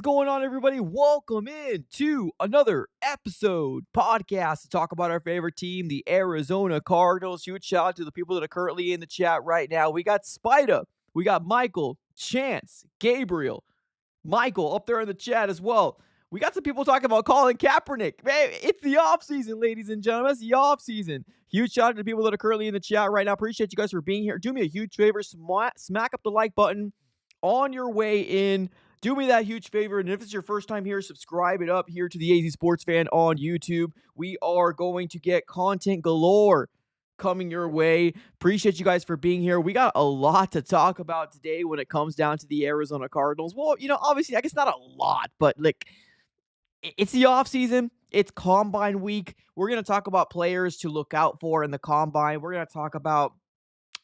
going on, everybody? Welcome in to another episode podcast to talk about our favorite team, the Arizona Cardinals. Huge shout out to the people that are currently in the chat right now. We got Spida, we got Michael, Chance, Gabriel, Michael up there in the chat as well. We got some people talking about Colin Kaepernick. Man, it's the offseason, ladies and gentlemen. It's the offseason. Huge shout out to the people that are currently in the chat right now. Appreciate you guys for being here. Do me a huge favor. Smack up the like button on your way in. Do me that huge favor, and if it's your first time here, subscribe it up here to the AZ Sports Fan on YouTube. We are going to get content galore coming your way. Appreciate you guys for being here. We got a lot to talk about today when it comes down to the Arizona Cardinals. Well, obviously, I guess not a lot, but it's the offseason. It's combine week. We're going to talk about players to look out for in the combine. We're going to talk about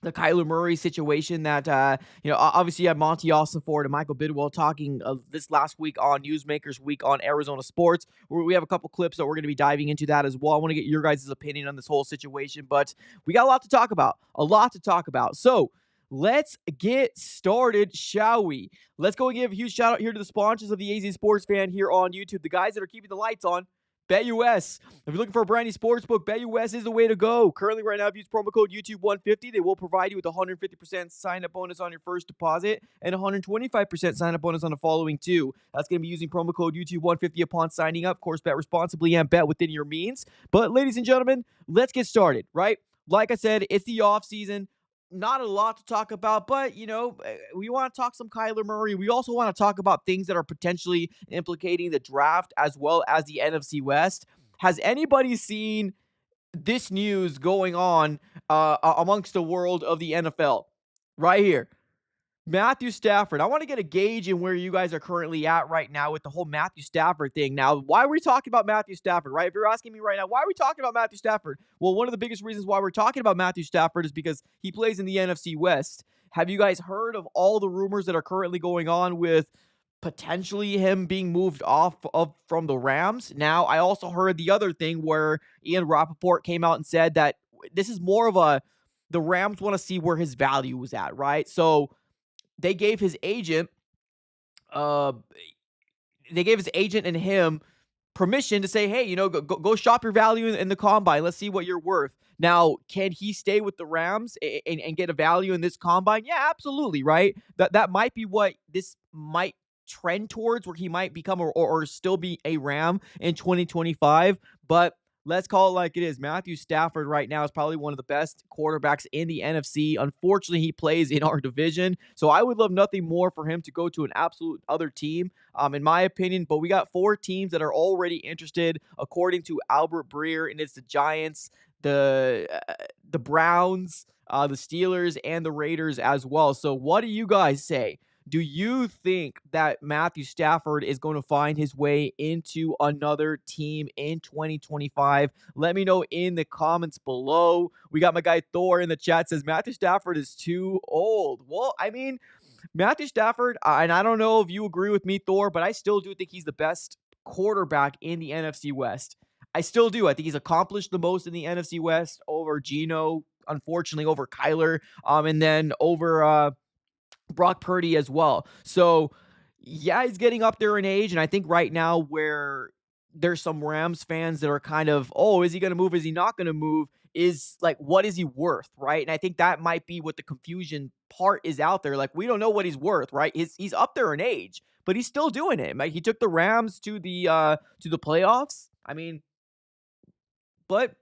the Kyler Murray situation that, obviously you had Monty Ossenfort and Michael Bidwell talking this last week on Newsmakers Week on Arizona Sports. We have a couple clips that we're going to be diving into that as well. I want to get your guys' opinion on this whole situation, but we got a lot to talk about. So let's get started, shall we? Let's go and give a huge shout out here to the sponsors of the AZ Sports Fan here on YouTube, the guys that are keeping the lights on. BetUS. If you're looking for a brand new sports book, BetUS is the way to go. Currently, right now, if you use promo code YouTube150, they will provide you with a 150% sign-up bonus on your first deposit and a 125% sign-up bonus on the following two. That's going to be using promo code YouTube150 upon signing up. Of course, bet responsibly and bet within your means. But, ladies and gentlemen, let's get started, right? Like I said, it's the off-season. Not a lot to talk about, but, we want to talk some Kyler Murray. We also want to talk about things that are potentially implicating the draft as well as the NFC West. Has anybody seen this news going on amongst the world of the NFL? Right here. Matthew Stafford. I want to get a gauge in where you guys are currently at right now with the whole Matthew Stafford thing. Now, why are we talking about Matthew Stafford, right? If you're asking me right now, why are we talking about Matthew Stafford? Well, one of the biggest reasons why we're talking about Matthew Stafford is because he plays in the NFC West. Have you guys heard of all the rumors that are currently going on with potentially him being moved off from the Rams? Now, I also heard the other thing where Ian Rappaport came out and said that this is more of the Rams want to see where his value was at, right? So they gave his agent, and him permission to say, hey, go shop your value in the combine. Let's see what you're worth. Now, can he stay with the Rams and get a value in this combine? Yeah, absolutely, right? That might be what this might trend towards, where he might become or still be a Ram in 2025. But let's call it like it is. Matthew Stafford right now is probably one of the best quarterbacks in the NFC. Unfortunately, he plays in our division. So I would love nothing more for him to go to an absolute other team, in my opinion. But we got 4 teams that are already interested, according to Albert Breer, and it's the Giants, the Browns, the Steelers, and the Raiders as well. So what do you guys say? Do you think that Matthew Stafford is going to find his way into another team in 2025? Let me know in the comments below. We got my guy Thor in the chat, says Matthew Stafford is too old. Well, I mean, Matthew Stafford, and I don't know if you agree with me, Thor, but I still do think he's the best quarterback in the NFC West. I still do. I think he's accomplished the most in the NFC West over Geno, unfortunately over Kyler, and then over Brock Purdy as well. So, yeah, he's getting up there in age, and I think right now where there's some Rams fans that are kind of, oh, is he going to move? Is he not going to move? Is like, what is he worth, right? And I think that might be what the confusion part is out there. Like, we don't know what he's worth, right? He's up there in age, but he's still doing it. Like, he took the Rams to the playoffs. I mean, but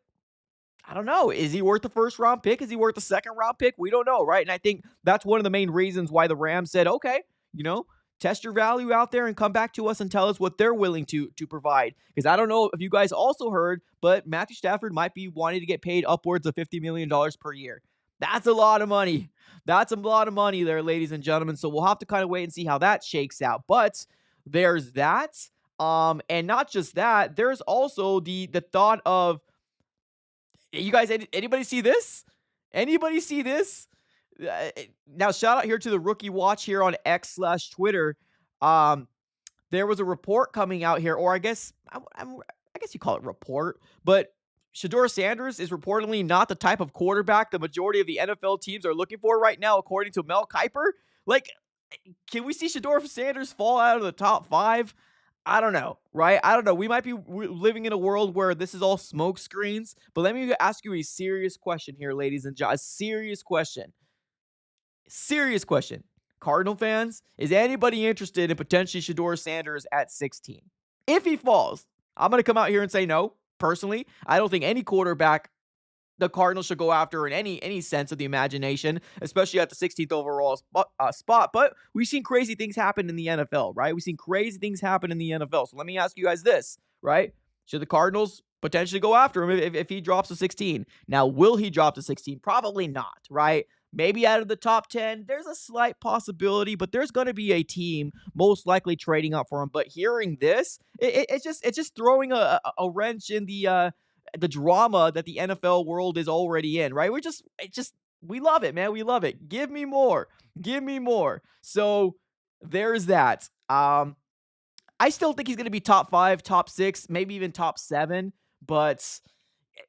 I don't know. Is he worth the first round pick? Is he worth the second round pick? We don't know, right? And I think that's one of the main reasons why the Rams said, okay, test your value out there and come back to us and tell us what they're willing to provide. Because I don't know if you guys also heard, but Matthew Stafford might be wanting to get paid upwards of $50 million per year. That's a lot of money. That's a lot of money there, ladies and gentlemen. So we'll have to kind of wait and see how that shakes out. But there's that. And not just that, there's also the thought of, you guys, anybody see this? Anybody see this? Now, shout out here to the Rookie Watch here on X/Twitter. There was a report coming out here, or I guess you call it report, but Shedeur Sanders is reportedly not the type of quarterback the majority of the NFL teams are looking for right now, according to Mel Kiper. Like, Can we see Shedeur Sanders fall out of the top 5? I don't know, right? I don't know. We might be living in a world where this is all smoke screens, but let me ask you a serious question here, ladies and gentlemen. A serious question. Serious question. Cardinal fans, is anybody interested in potentially Shedeur Sanders at 16? If he falls, I'm going to come out here and say no. Personally, I don't think any quarterback the Cardinals should go after in any sense of the imagination, especially at the 16th overall spot. But we've seen crazy things happen in the NFL, right? We've seen crazy things happen in the NFL. So let me ask you guys this, right? Should the Cardinals potentially go after him if he drops to 16? Now, will he drop to 16? Probably not, right? Maybe out of the top 10, there's a slight possibility, but there's going to be a team most likely trading up for him. But hearing this, it's just throwing a wrench in the drama that the NFL world is already in, right? We love it, man. We love it. Give me more. Give me more. So there's that. I still think he's going to be top 5, top 6, maybe even top 7, but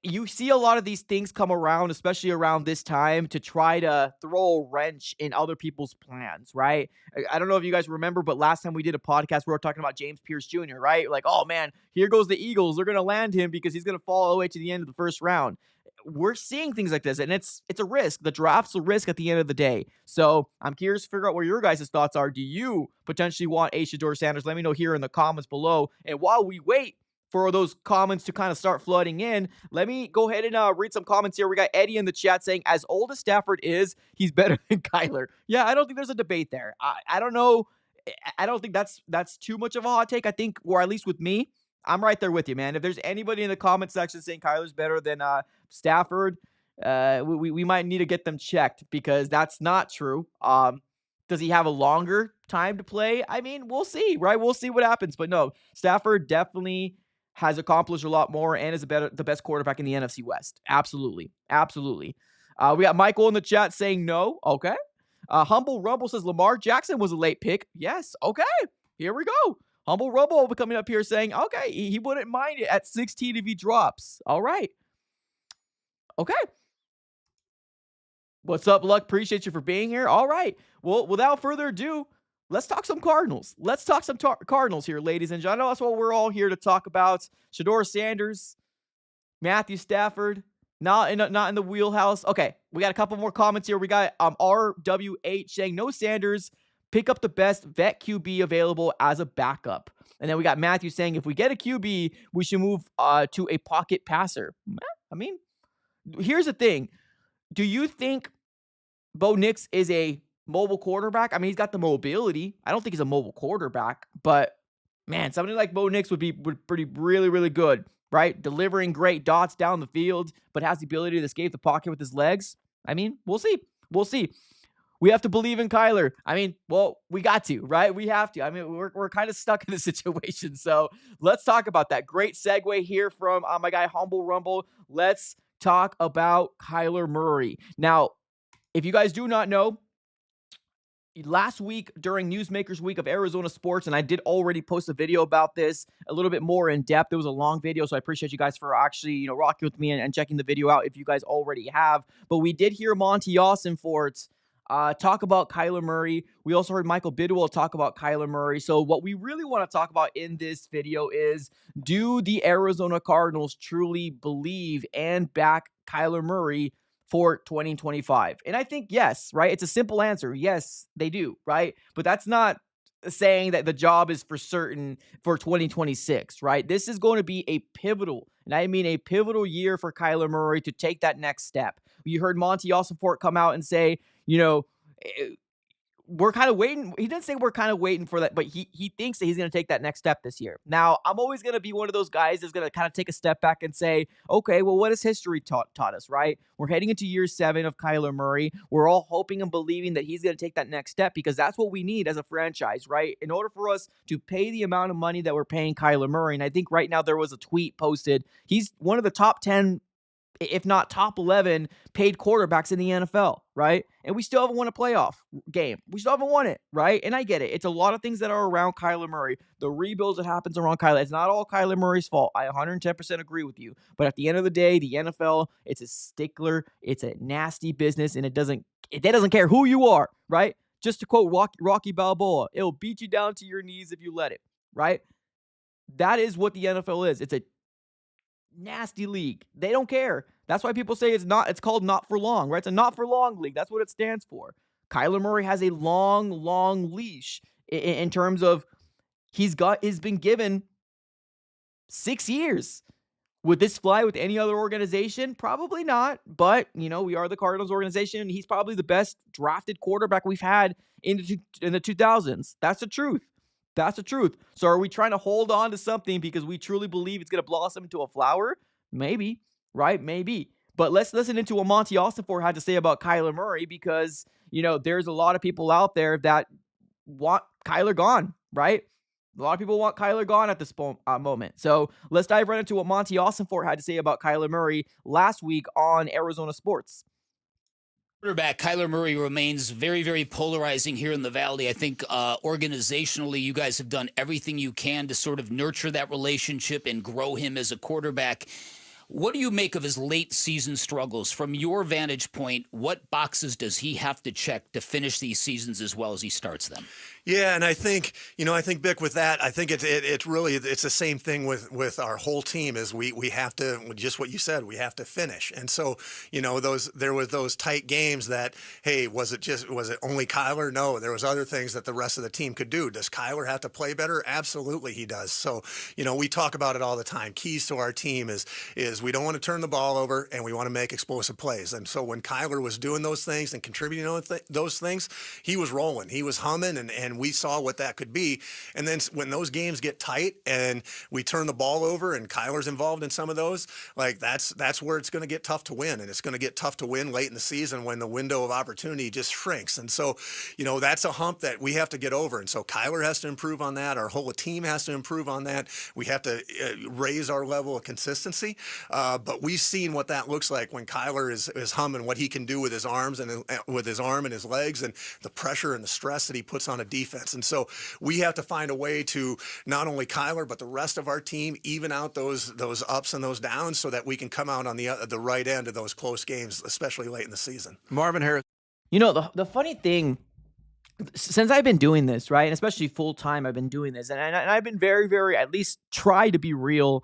you see a lot of these things come around, especially around this time, to try to throw a wrench in other people's plans, right? I don't know if you guys remember, but last time we did a podcast, we were talking about James Pierce Jr., right? Like, oh man, here goes the Eagles. They're going to land him because he's going to fall all the way to the end of the first round. We're seeing things like this, and it's a risk. The draft's a risk at the end of the day. So I'm curious to figure out what your guys' thoughts are. Do you potentially want a Shedeur Sanders? Let me know here in the comments below. And while we wait for those comments to kind of start flooding in, let me go ahead and read some comments here. We got Eddie in the chat saying, as old as Stafford is, he's better than Kyler. Yeah, I don't think there's a debate there. I don't know. I don't think that's too much of a hot take. I think, or at least with me, I'm right there with you, man. If there's anybody in the comment section saying Kyler's better than Stafford, we might need to get them checked because that's not true. Does he have a longer time to play? I mean, we'll see, right? We'll see what happens. But no, Stafford definitely has accomplished a lot more and is the best quarterback in the NFC West. Absolutely. Absolutely. We got Michael in the chat saying no. Okay. Humble Rumble says Lamar Jackson was a late pick. Yes. Okay. Here we go. Humble Rumble will be coming up here saying, okay, he wouldn't mind it at 16 if he drops. All right. Okay. What's up, Luck? Appreciate you for being here. All right. Well, without further ado, let's talk some Cardinals. Let's talk some Cardinals here, ladies and gentlemen. I know that's what we're all here to talk about. Shedeur Sanders, Matthew Stafford, not in the wheelhouse. Okay, we got a couple more comments here. We got RWH saying no Sanders, pick up the best vet QB available as a backup. And then we got Matthew saying if we get a QB, we should move to a pocket passer. I mean, here's the thing. Do you think Bo Nix is a mobile quarterback? I mean, he's got the mobility. I don't think he's a mobile quarterback, but man, somebody like Bo Nix would be really, really good, right? Delivering great dots down the field, but has the ability to escape the pocket with his legs. I mean, we'll see. We'll see. We have to believe in Kyler. I mean, well, we got to, right? We have to. I mean, we're kind of stuck in this situation. So let's talk about that. Great segue here from my guy Humble Rumble. Let's talk about Kyler Murray. Now, if you guys do not know, last week during Newsmakers Week of Arizona Sports, and I did already post a video about this a little bit more in depth. It was a long video, so I appreciate you guys for actually, rocking with me and checking the video out if you guys already have. But we did hear Monty Ossenfort talk about Kyler Murray. We also heard Michael Bidwell talk about Kyler Murray. So what we really want to talk about in this video is, do the Arizona Cardinals truly believe and back Kyler Murray for 2025? And I think yes, right? It's a simple answer. Yes, they do, right? But that's not saying that the job is for certain for 2026, right? This is going to be a pivotal, and I mean a pivotal year for Kyler Murray to take that next step. You heard Monty Ossenfort come out and say, we're kind of waiting. He didn't say we're kind of waiting for that, but he thinks that he's going to take that next step this year. Now, I'm always going to be one of those guys that's going to kind of take a step back and say, okay, well, what has history taught us, right? We're heading into year 7 of Kyler Murray. We're all hoping and believing that he's going to take that next step because that's what we need as a franchise, right? In order for us to pay the amount of money that we're paying Kyler Murray, and I think right now there was a tweet posted, he's one of the top 10, if not top 11 paid quarterbacks in the NFL, right? And we still haven't won a playoff game. We still haven't won it, right? And I get it. It's a lot of things that are around Kyler Murray. The rebuilds that happens around Kyler. It's not all Kyler Murray's fault. I 110% agree with you. But at the end of the day, the NFL, it's a stickler. It's a nasty business, and it doesn't care who you are, right? Just to quote Rocky Balboa, it'll beat you down to your knees if you let it, right? That is what the NFL is. It's a nasty league. They don't care. That's why people say it's called not for long, right? It's a not for long league. That's what it stands for. Kyler Murray has a long leash in terms of he's been given 6 years. Would this fly with any other organization? Probably not. But, we are the Cardinals organization. He's probably the best drafted quarterback we've had in the 2000s. That's the truth. That's the truth. So are we trying to hold on to something because we truly believe it's going to blossom into a flower? Maybe, right? Maybe. But let's listen into what Monty Ossenfort had to say about Kyler Murray because, there's a lot of people out there that want Kyler gone, right? A lot of people want Kyler gone at this moment. So let's dive right into what Monty Ossenfort had to say about Kyler Murray last week on Arizona Sports. Quarterback Kyler Murray remains very, very polarizing here in the Valley. I think organizationally, you guys have done everything you can to sort of nurture that relationship and grow him as a quarterback. What do you make of his late season struggles? From your vantage point, what boxes does he have to check to finish these seasons as well as he starts them? Yeah, and I think Bick, with that, I think it's really the same thing with our whole team. Is we have to, just what you said, we have to finish. And so there was those tight games that, hey, was it only Kyler? No, there was other things that the rest of the team could do. Does Kyler have to play better? Absolutely, he does. So we talk about it all the time. Keys to our team is we don't want to turn the ball over and we want to make explosive plays. And so when Kyler was doing those things and contributing those things, he was rolling, he was humming, and we saw what that could be. And then when those games get tight and we turn the ball over and Kyler's involved in some of those, like that's where it's going to get tough to win. And it's going to get tough to win late in the season when the window of opportunity just shrinks. And so, that's a hump that we have to get over. And so Kyler has to improve on that. Our whole team has to improve on that. We have to raise our level of consistency. But we've seen what that looks like when Kyler is humming, what he can do with his arms and with his arm and his legs, and the pressure and the stress that he puts on a defense. And so we have to find a way to not only Kyler but the rest of our team even out those ups and those downs so that we can come out on the right end of those close games, especially late in the season. Marvin Harris. The funny thing, since I've been doing this, right, and especially full time, I've been doing this, and I've been very, very, at least try to be real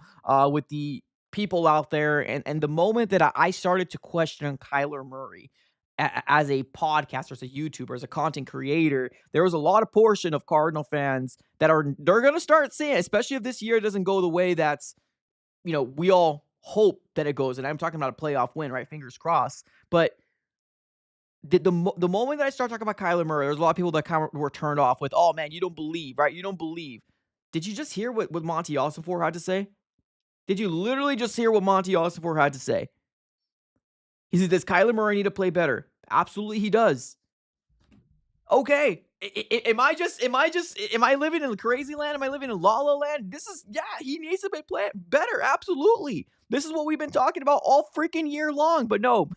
with the people out there. And the moment that I started to question Kyler Murray as a podcaster, as a YouTuber, as a content creator, there was a lot of portion of Cardinal fans they're going to start saying, especially if this year doesn't go the way that's, we all hope that it goes. And I'm talking about a playoff win, right? Fingers crossed. But the moment that I start talking about Kyler Murray, there's a lot of people that kind of were turned off with, oh man, you don't believe, right? You don't believe. Did you just hear what Monty Ossenfort had to say? Did you literally just hear what Monty Ossenfort had to say? He said, does Kyler Murray need to play better? Absolutely he does. Okay. Am I living in crazy land? Am I living in La La Land? He needs to play better. Absolutely. This is what we've been talking about all freaking year long. But no,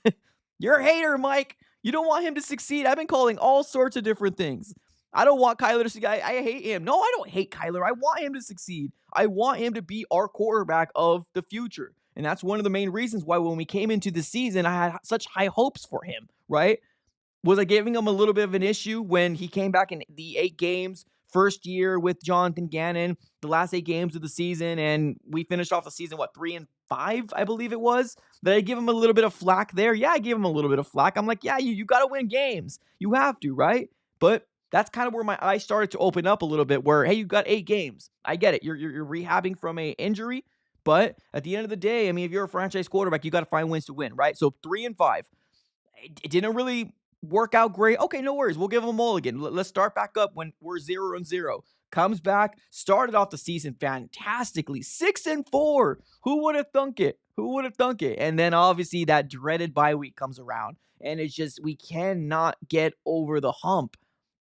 you're a hater, Mike. You don't want him to succeed. I've been calling all sorts of different things. I don't want Kyler to succeed. I hate him. No, I don't hate Kyler. I want him to succeed. I want him to be our quarterback of the future. And that's one of the main reasons why when we came into the season, I had such high hopes for him, right? Was I giving him a little bit of an issue when he came back in the 8 games, first year with Jonathan Gannon, the last 8 games of the season, and we finished off the season, 3-5, I believe it was? Did I give him a little bit of flack there? Yeah, I gave him a little bit of flack. I'm like, yeah, you got to win games. You have to, right? But that's kind of where my eyes started to open up a little bit where, hey, you got 8 games. I get it. You're rehabbing from an injury. But at the end of the day, I mean, if you're a franchise quarterback, you got to find wins to win, right? So 3-5. It didn't really work out great. Okay, no worries. We'll give him a mulligan. Let's start back up when we're 0-0. Comes back, started off the season fantastically. 6-4. Who would have thunk it? Who would have thunk it? And then obviously that dreaded bye week comes around. And it's just, we cannot get over the hump.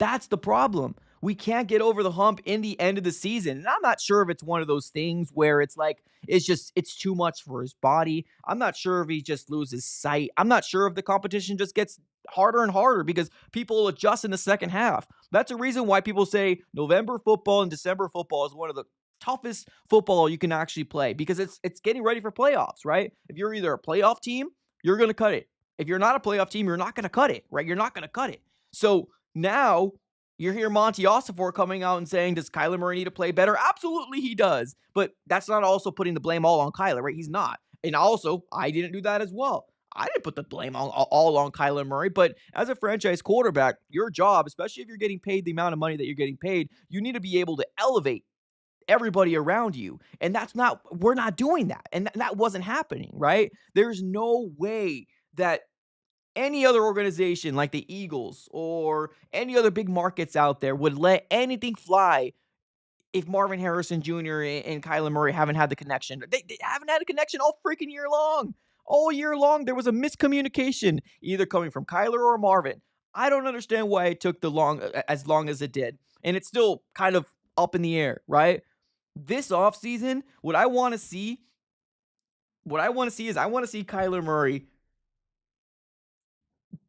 That's the problem. We can't get over the hump in the end of the season. And I'm not sure if it's one of those things where it's like, it's too much for his body. I'm not sure if he just loses sight. I'm not sure if the competition just gets harder and harder because people adjust in the second half. That's a reason why people say November football and December football is one of the toughest football you can actually play because it's getting ready for playoffs, right? If you're either a playoff team, you're going to cut it. If you're not a playoff team, you're not going to cut it, right? You're not going to cut it. So Now, you're hearing Monty Ossenfort coming out and saying, does Kyler Murray need to play better? Absolutely he does. But that's not also putting the blame all on Kyler, right? He's not. And also, I didn't do that as well. I didn't put the blame all on Kyler Murray, but as a franchise quarterback, your job, especially if you're getting paid the amount of money that you're getting paid, you need to be able to elevate everybody around you. And we're not doing that. And that wasn't happening, right? There's no way that any other organization like the Eagles or any other big markets out there would let anything fly if Marvin Harrison Jr. and Kyler Murray haven't had the connection. They haven't had a connection all freaking year long. All year long, there was a miscommunication, either coming from Kyler or Marvin. I don't understand why it took as long as it did. And it's still kind of up in the air, right? This offseason, what I want to see is I want to see Kyler Murray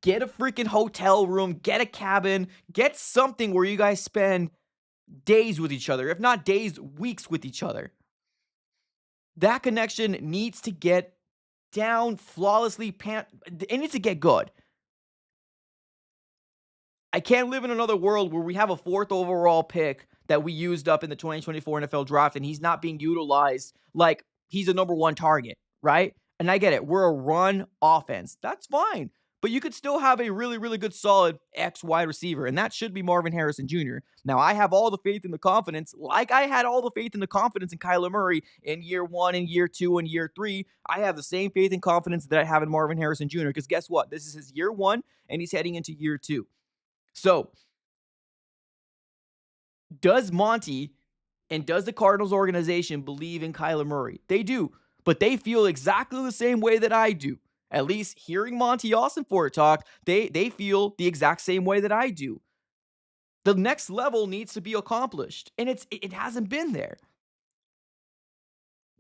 get a freaking hotel room, get a cabin, get something where you guys spend days with each other, if not days, weeks with each other. That connection needs to get down flawlessly. It needs to get good. I can't live in another world where we have a 4th overall pick that we used up in the 2024 NFL draft and he's not being utilized like he's a number 1 target, right? And I get it. We're a run offense. That's fine. But you could still have a really, really good, solid X wide receiver, and that should be Marvin Harrison Jr. Now, I have all the faith and the confidence, like I had all the faith and the confidence in Kyler Murray in year 1 and year 2 and year 3. I have the same faith and confidence that I have in Marvin Harrison Jr. because guess what? This is his year 1, and he's heading into year 2. So, does Monty and does the Cardinals organization believe in Kyler Murray? They do, but they feel exactly the same way that I do. At least hearing Monty Ossenfort talk, they feel the exact same way that I do. The next level needs to be accomplished, and it hasn't been there.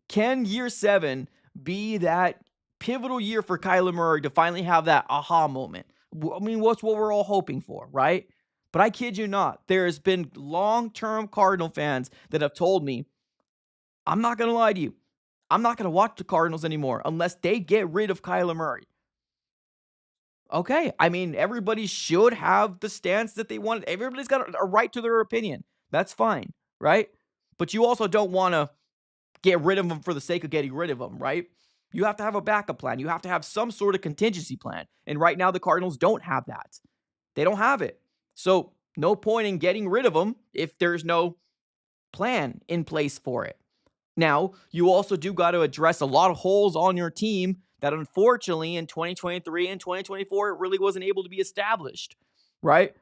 Can year 7 be that pivotal year for Kyler Murray to finally have that aha moment? I mean, what's what we're all hoping for, right? But I kid you not, there has been long-term Cardinal fans that have told me, I'm not going to lie to you, I'm not going to watch the Cardinals anymore unless they get rid of Kyler Murray. Okay, I mean, everybody should have the stance that they want. Everybody's got a right to their opinion. That's fine, right? But you also don't want to get rid of them for the sake of getting rid of them, right? You have to have a backup plan. You have to have some sort of contingency plan. And right now, the Cardinals don't have that. They don't have it. So, no point in getting rid of them if there's no plan in place for it. Now, you also do got to address a lot of holes on your team that unfortunately in 2023 and 2024, it really wasn't able to be established, right?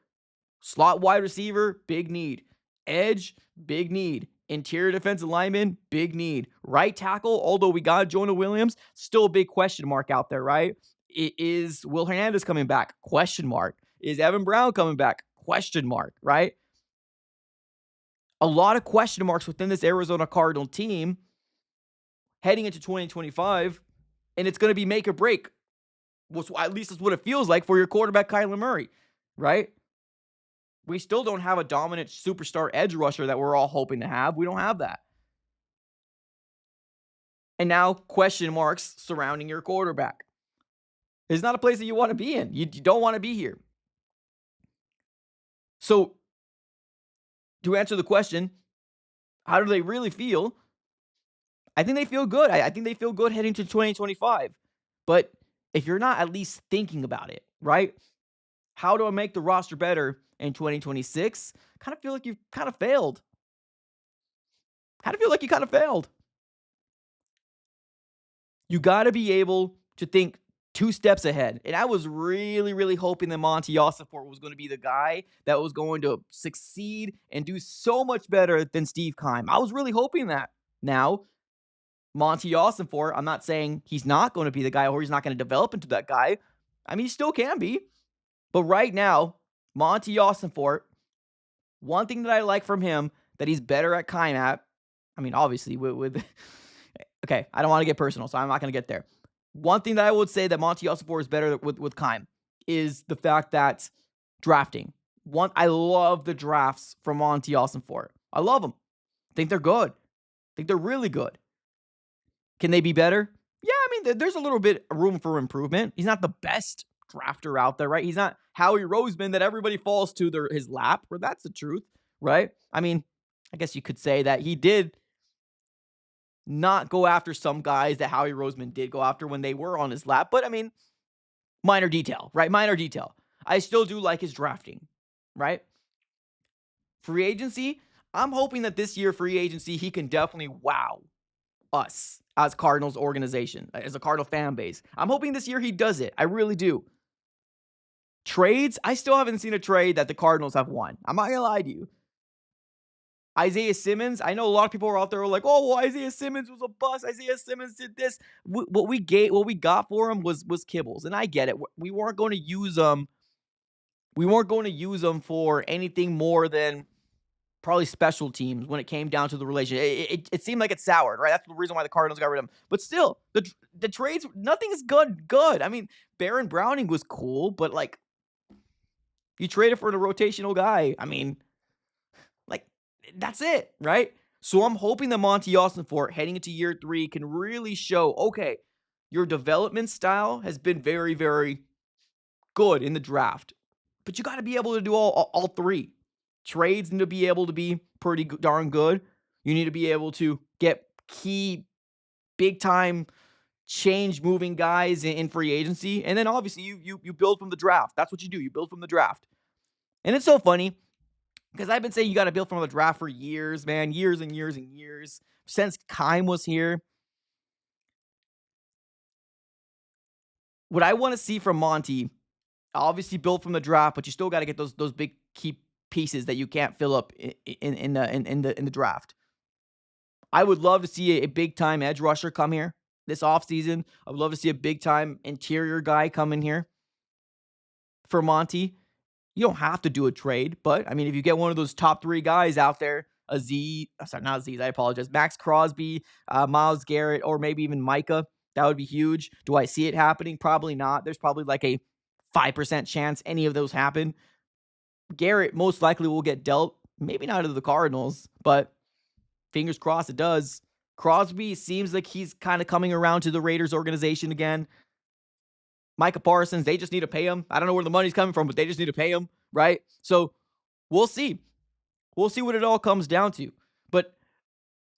Slot wide receiver, big need. Edge, big need. Interior defensive lineman, big need. Right tackle, although we got Jonah Williams, still a big question mark out there, right? Is Will Hernandez coming back? Question mark. Is Evan Brown coming back? Question mark, right? A lot of question marks within this Arizona Cardinal team heading into 2025, and it's going to be make or break. Well, at least that's what it feels like for your quarterback, Kyler Murray, right? We still don't have a dominant superstar edge rusher that we're all hoping to have. We don't have that. And now question marks surrounding your quarterback. It's not a place that you want to be in. You don't want to be here. So, to answer the question, how do they really feel? I think they feel good. I think they feel good heading to 2025. But if you're not at least thinking about it, right? How do I make the roster better in 2026? Kind of feel like you've kind of failed. Kind of feel like you kind of failed. You got to be able to think 2 steps ahead. And I was really, really hoping that Monty Ossenfort was going to be the guy that was going to succeed and do so much better than Steve Keim. I was really hoping that. Now, Monty Ossenfort, I'm not saying he's not going to be the guy or he's not going to develop into that guy. I mean, he still can be. But right now, Monty Ossenfort, one thing that I like from him that he's better at Keim at, I mean, obviously, with okay, I don't want to get personal, so I'm not going to get there. One thing that I would say that Monty Ossenfort is better with Keim is the fact that drafting. I love the drafts from Monty Ossenfort. I love them. I think they're good. I think they're really good. Can they be better? Yeah, I mean, there's a little bit of room for improvement. He's not the best drafter out there, right? He's not Howie Roseman that everybody falls to his lap, or that's the truth, right? I mean, I guess you could say that he did not go after some guys that Howie Roseman did go after when they were on his lap, but I mean, minor detail, right? Minor detail. I still do like his drafting, right? Free agency, I'm hoping that this year free agency, he can definitely wow us as Cardinals organization, as a Cardinal fan base. I'm hoping this year he does it. I really do. Trades, I still haven't seen a trade that the Cardinals have won. I'm not going to lie to you. Isaiah Simmons, I know a lot of people are out there like, oh, well, Isaiah Simmons was a bust. Isaiah Simmons did this. What we got for him was kibbles, and I get it. We weren't going to use him. We weren't going to use him for anything more than probably special teams when it came down to the relation. It seemed like it soured, right? That's the reason why the Cardinals got rid of him. But still, the trades, nothing is good. I mean, Baron Browning was cool, but like, you traded for a rotational guy. I mean, like, that's it, right? So I'm hoping that Monty Ossenfort heading into year 3 can really show, okay, your development style has been very, very good in the draft, but you got to be able to do all 3. Trades need to be able to be pretty darn good. You need to be able to get key, big-time, change-moving guys in free agency. And then, obviously, you build from the draft. That's what you do. You build from the draft. And it's so funny, because I've been saying you got to build from the draft for years, man. Years and years and years. Since Keim was here. What I want to see from Monty, obviously build from the draft, but you still got to get those big key pieces that you can't fill up in the draft. I would love to see a big time edge rusher come here this offseason. I would love to see a big time interior guy come in here for Monty. You don't have to do a trade, but I mean, if you get one of those top 3 guys out there, Max Crosby, Myles Garrett, or maybe even Micah, that would be huge. Do I see it happening? Probably not. There's probably like a 5% chance any of those happen. Garrett most likely will get dealt. Maybe not to the Cardinals, but fingers crossed it does. Crosby seems like he's kind of coming around to the Raiders organization again. Micah Parsons, they just need to pay him. I don't know where the money's coming from, but they just need to pay him, right? So we'll see. We'll see what it all comes down to. But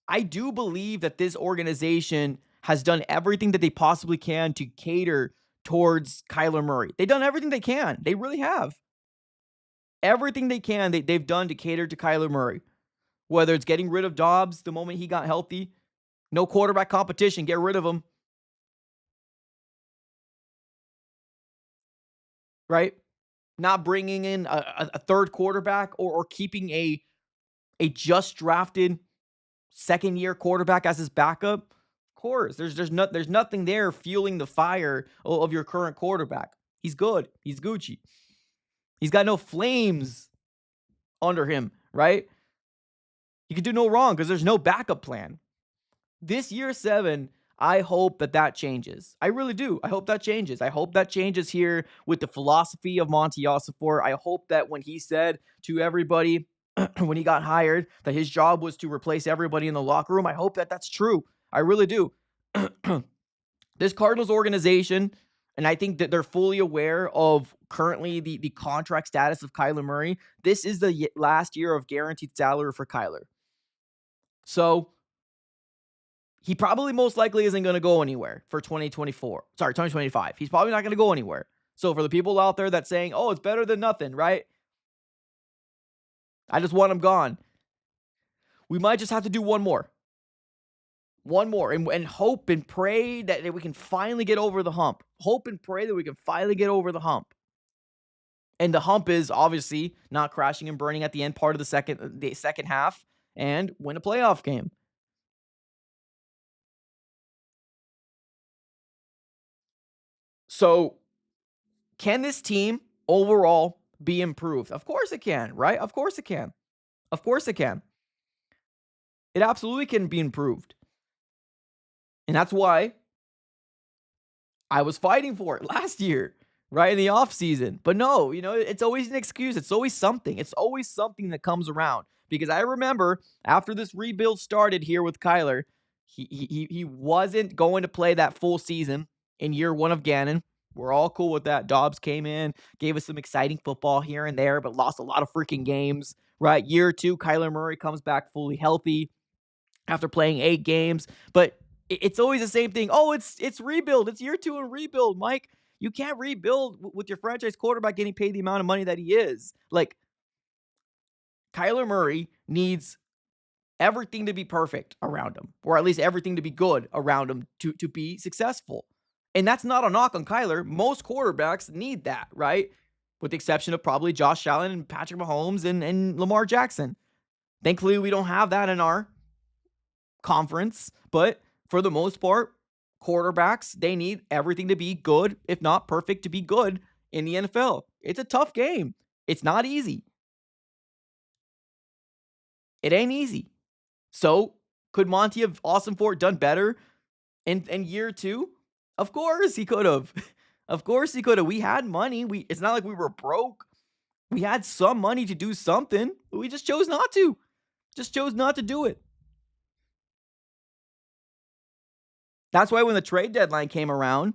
I do believe that this organization has done everything that they possibly can to cater towards Kyler Murray. They've done everything they can. They really have. Everything they can, they've done to cater to Kyler Murray. Whether it's getting rid of Dobbs the moment he got healthy, no quarterback competition, get rid of him. Right? Not bringing in a third quarterback or keeping a just drafted second-year quarterback as his backup. Of course, there's nothing there fueling the fire of your current quarterback. He's good. He's Gucci. He's got no flames under him, right? He could do no wrong because there's no backup plan. This year 7, I hope that changes. I really do. I hope that changes. I hope that changes here with the philosophy of Monty Ossenfort. I hope that when he said to everybody when he got hired that his job was to replace everybody in the locker room, I hope that that's true. I really do. This Cardinals organization, and I think that they're fully aware of currently the contract status of Kyler Murray. This is the last year of guaranteed salary for Kyler. So he probably most likely isn't going to go anywhere for 2025. He's probably not going to go anywhere. So for the people out there that's saying, oh, it's better than nothing, right? I just want him gone. We might just have to do one more. And hope and pray that we can finally get over the hump. Hope and pray that we can finally get over the hump. And the hump is obviously not crashing and burning at the end part of the second half and win a playoff game. So, can this team overall be improved? Of course it can, right? Of course it can. Of course it can. It absolutely can be improved. And that's why I was fighting for it last year, right, in the offseason. But no, it's always an excuse. It's always something. It's always something that comes around. Because I remember after this rebuild started here with Kyler, he wasn't going to play that full season in year 1 of Gannon. We're all cool with that. Dobbs came in, gave us some exciting football here and there, but lost a lot of freaking games, right? Year 2, Kyler Murray comes back fully healthy after playing 8 games, but it's always the same thing. Oh, it's rebuild. It's year 2 and rebuild, Mike. You can't rebuild with your franchise quarterback getting paid the amount of money that he is. Like, Kyler Murray needs everything to be perfect around him, or at least everything to be good around him to be successful. And that's not a knock on Kyler. Most quarterbacks need that, right? With the exception of probably Josh Allen and Patrick Mahomes and Lamar Jackson. Thankfully, we don't have that in our conference, but for the most part, quarterbacks, they need everything to be good, if not perfect, to be good in the NFL. It's a tough game. It's not easy. It ain't easy. So, could Monty have Ossenfort done better in year 2? Of course he could have. Of course he could have. We had money. It's not like we were broke. We had some money to do something, but we just chose not to. Just chose not to do it. That's why when the trade deadline came around,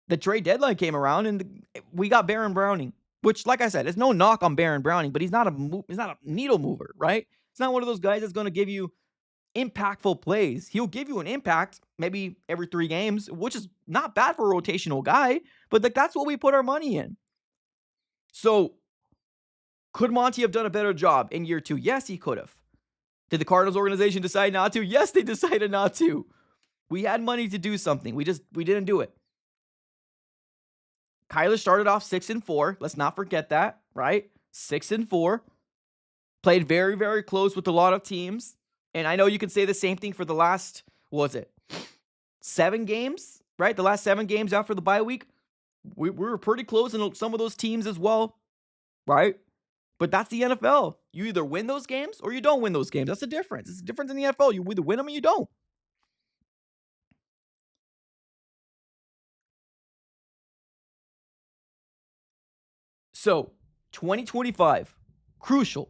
and we got Baron Browning, which, like I said, it's no knock on Baron Browning, but he's not a needle mover, right? It's not one of those guys that's going to give you impactful plays. He'll give you an impact maybe every 3 games, which is not bad for a rotational guy, but like that's what we put our money in. So, could Monty have done a better job in year 2? Yes, he could have. Did the Cardinals organization decide not to? Yes, they decided not to. We had money to do something. We didn't do it. Kyler started off 6-4. Let's not forget that, right? 6-4. Played very, very close with a lot of teams. And I know you can say the same thing for the last, 7 games, right? The last 7 games after the bye week. We were pretty close in some of those teams as well, right? But that's the NFL. You either win those games or you don't win those games. That's the difference. It's the difference in the NFL. You either win them or you don't. So, 2025, crucial.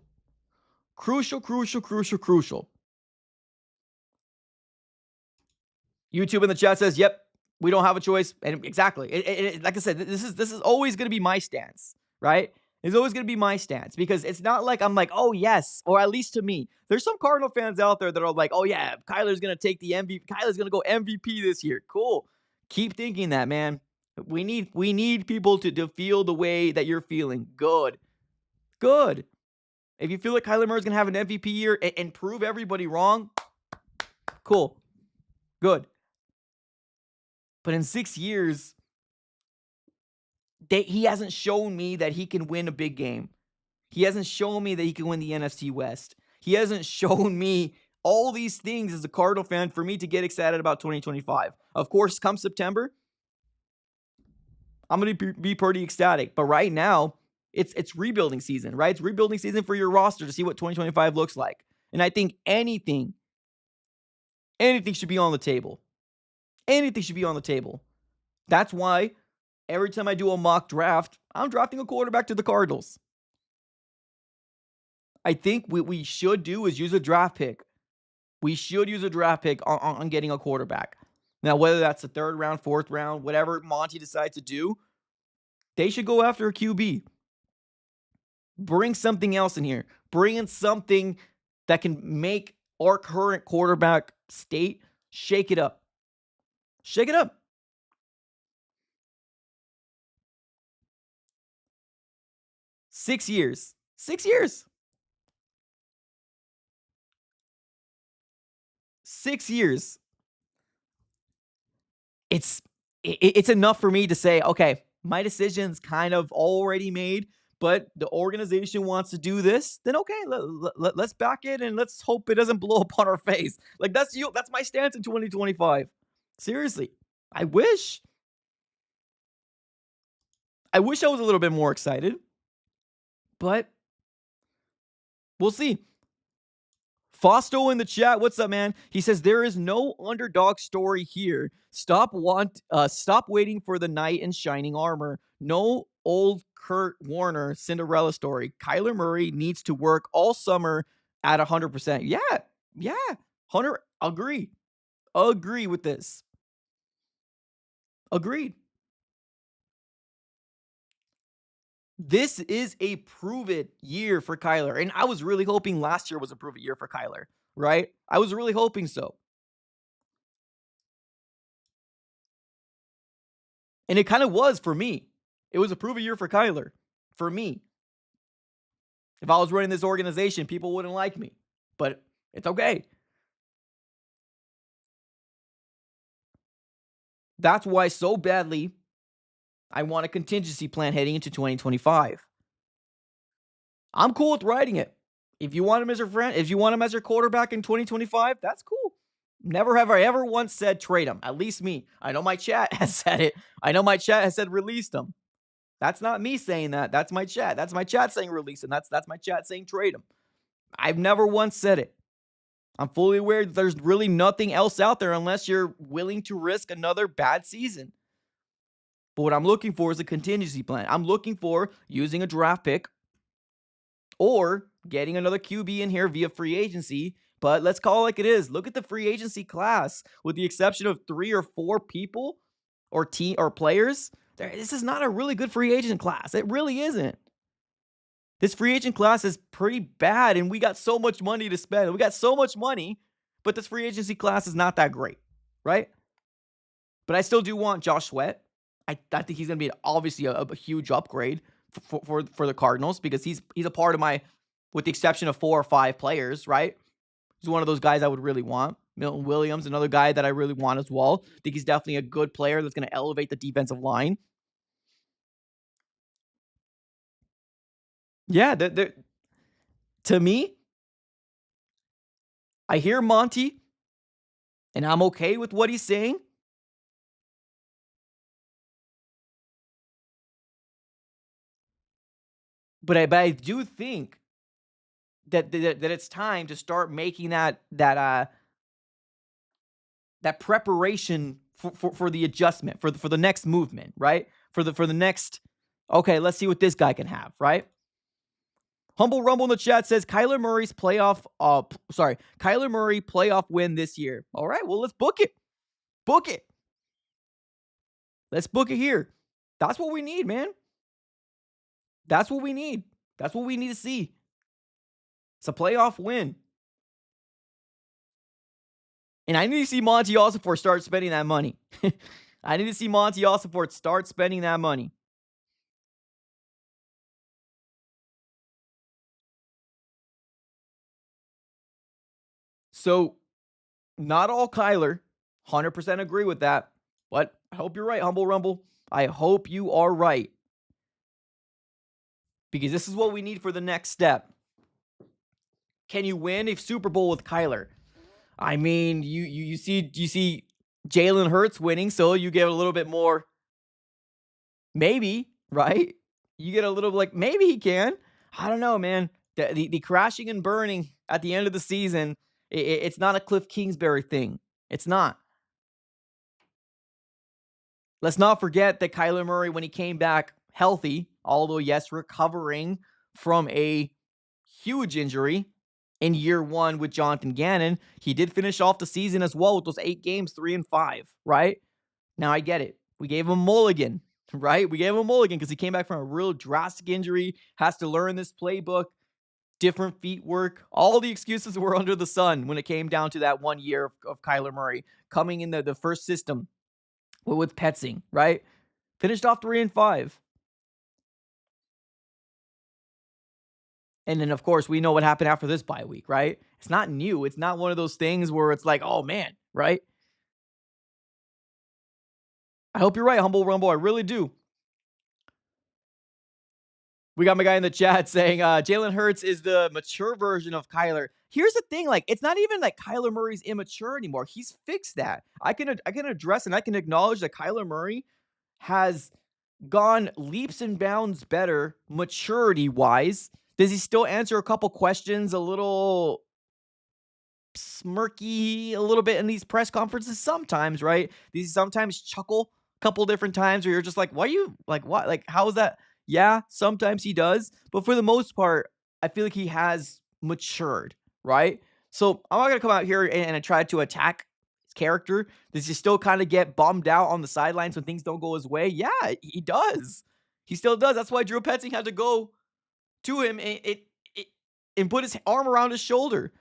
YouTube in the chat says, yep, we don't have a choice. And exactly. Like I said, this is always going to be my stance, right? It's always going to be my stance because it's not like I'm like, oh, yes, or at least to me. There's some Cardinal fans out there that are like, oh, yeah, Kyler's going to take the MVP. Kyler's going to go MVP this year. Cool. Keep thinking that, man. We need people to feel the way that you're feeling. Good. If you feel like Kyler Murray's going to have an MVP year and prove everybody wrong, cool. Good. But in 6 years, he hasn't shown me that he can win a big game. He hasn't shown me that he can win the NFC West. He hasn't shown me all these things as a Cardinal fan for me to get excited about 2025. Of course, come September, I'm going to be pretty ecstatic. But right now, it's rebuilding season, right? It's rebuilding season for your roster to see what 2025 looks like. And I think anything should be on the table. Anything should be on the table. That's why every time I do a mock draft, I'm drafting a quarterback to the Cardinals. I think what we should do is use a draft pick. We should use a draft pick on getting a quarterback. Now, whether that's the 3rd round, 4th round, whatever Monty decides to do, they should go after a QB. Bring something else in here. Bring in something that can make our current quarterback state shake it up. Shake it up. Six years. 6 years. 6 years. It's enough for me to say, okay, my decision's kind of already made, but the organization wants to do this, then okay, let's back it and let's hope it doesn't blow up on our face. Like that's my stance in 2025. Seriously. I wish I was a little bit more excited, but we'll see. Fausto in the chat, what's up, man? He says there is no underdog story here. Stop waiting for the knight in shining armor. No old Kurt Warner Cinderella story. Kyler Murray needs to work all summer at 100%. Yeah, Hunter, agree with this. Agreed. This is a prove-it year for Kyler, and I was really hoping last year was a prove-it year for Kyler, right? I was really hoping so. And it kind of was for me. It was a prove-it year for Kyler, for me. If I was running this organization, people wouldn't like me, but it's okay. That's why so badly I want a contingency plan heading into 2025. I'm cool with writing it. If you want him as your friend, if you want him as your quarterback in 2025, that's cool. Never have I ever once said trade him. At least me. I know my chat has said it. I know my chat has said release him. That's not me saying that. That's my chat. That's my chat saying release him. That's my chat saying trade him. I've never once said it. I'm fully aware that there's really nothing else out there unless you're willing to risk another bad season. But what I'm looking for is a contingency plan. I'm looking for using a draft pick or getting another QB in here via free agency. But let's call it like it is. Look at the free agency class. With the exception of 3 or 4 people or team or players, this is not a really good free agent class. It really isn't. This free agent class is pretty bad, and we got so much money to spend. We got so much money, but this free agency class is not that great, right? But I still do want Josh Sweat. I think he's going to be obviously a huge upgrade for the Cardinals because he's a part of my, with the exception of 4 or 5 players, right? He's one of those guys I would really want. Milton Williams, another guy that I really want as well. I think he's definitely a good player that's going to elevate the defensive line. Yeah, to me, I hear Monty, and I'm okay with what he's saying. But I do think that it's time to start making that preparation for the adjustment, for the next movement, right? For the next, okay, let's see what this guy can have, right? Humble Rumble in the chat says Kyler Murray playoff win this year. All right, well, let's book it. Book it. Let's book it here. That's what we need, man. That's what we need. That's what we need to see. It's a playoff win. And I need to see Monty Ossenfort start spending that money. I need to see Monty Ossenfort start spending that money. So, not all Kyler. 100% agree with that. But I hope you're right, Humble Rumble. I hope you are right. Because this is what we need for the next step. Can you win a Super Bowl with Kyler? I mean, you see Jalen Hurts winning, so you get a little bit more, maybe, right? You get a little like, maybe he can. I don't know, man. The crashing and burning at the end of the season, it's not a Cliff Kingsbury thing. It's not. Let's not forget that Kyler Murray, when he came back healthy, although, yes, recovering from a huge injury in year 1 with Jonathan Gannon, he did finish off the season as well with those 8 games, 3-5, right? Now, I get it. We gave him a mulligan, right? We gave him a mulligan because he came back from a real drastic injury, has to learn this playbook, different feet work. All the excuses were under the sun when it came down to that 1 year of Kyler Murray coming in the first system with Petzing, right? Finished off 3-5. And then, of course, we know what happened after this bye week, right? It's not new. It's not one of those things where it's like, oh, man, right? I hope you're right, Humble Rumble. I really do. We got my guy in the chat saying Jalen Hurts is the mature version of Kyler. Here's the thing, like, it's not even like Kyler Murray's immature anymore. He's fixed that. I can address and I can acknowledge that Kyler Murray has gone leaps and bounds better maturity-wise. Does he still answer a couple questions a little smirky a little bit in these press conferences? Sometimes, right? These sometimes chuckle a couple different times where you're just like, why are you, like, what? Like, how is that? Yeah, sometimes he does. But for the most part, I feel like he has matured, right? So I'm not going to come out here and try to attack character? Does he still kind of get bummed out on the sidelines when things don't go his way? Yeah, he does. He still does. That's why Drew Petzing had to go to him and put his arm around his shoulder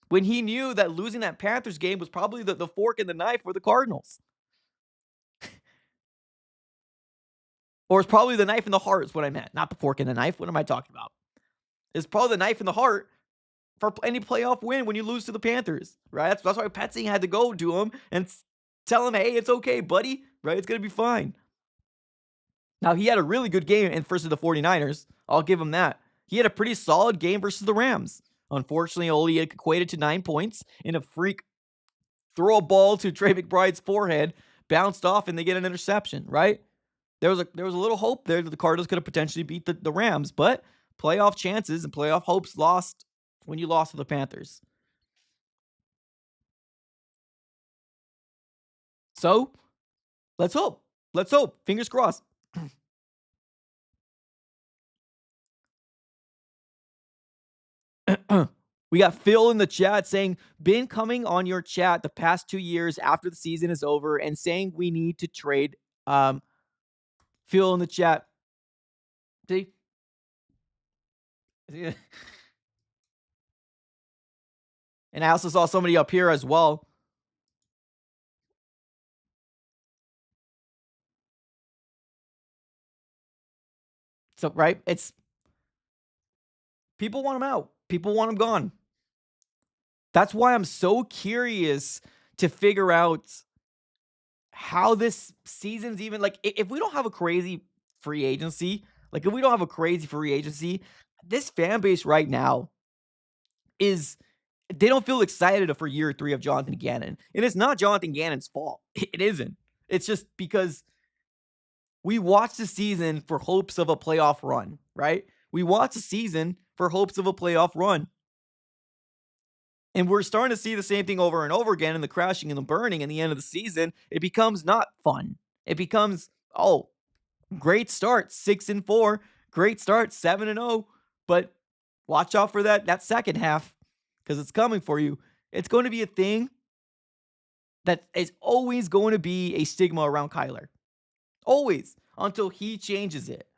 when he knew that losing that Panthers game was probably the fork in the knife for the Cardinals. Or it's probably the knife in the heart is what I meant, not the fork in the knife. What am I talking about? It's probably the knife in the heart for any playoff win when you lose to the Panthers, right? That's why Petzing had to go to him and tell him, hey, it's okay, buddy, right? It's going to be fine. Now, he had a really good game versus the 49ers. I'll give him that. He had a pretty solid game versus the Rams. Unfortunately, only equated to 9 points in a freak throw a ball to Trey McBride's forehead, bounced off, and they get an interception, right? There was a little hope there that the Cardinals could have potentially beat the Rams, but playoff chances and playoff hopes lost when you lost to the Panthers. So, let's hope. Let's hope. Fingers crossed. We got Phil in the chat saying, been coming on your chat the past 2 years after the season is over and saying we need to trade. Phil in the chat. See? And I also saw somebody up here as well. So, right? It's people want him out. People want him gone. That's why I'm so curious to figure out how this season's even like if we don't have a crazy free agency, this fan base right now they don't feel excited for year 3 of Jonathan Gannon. And it's not Jonathan Gannon's fault. It isn't. It's just because we watched the season for hopes of a playoff run, right? We watched the season for hopes of a playoff run. And we're starting to see the same thing over and over again in the crashing and the burning. In the end of the season, it becomes not fun. It becomes, great start, 6-4. Great start, 7-0. But watch out for that second half because it's coming for you. It's going to be a thing that is always going to be a stigma around Kyler. Always. Until he changes it.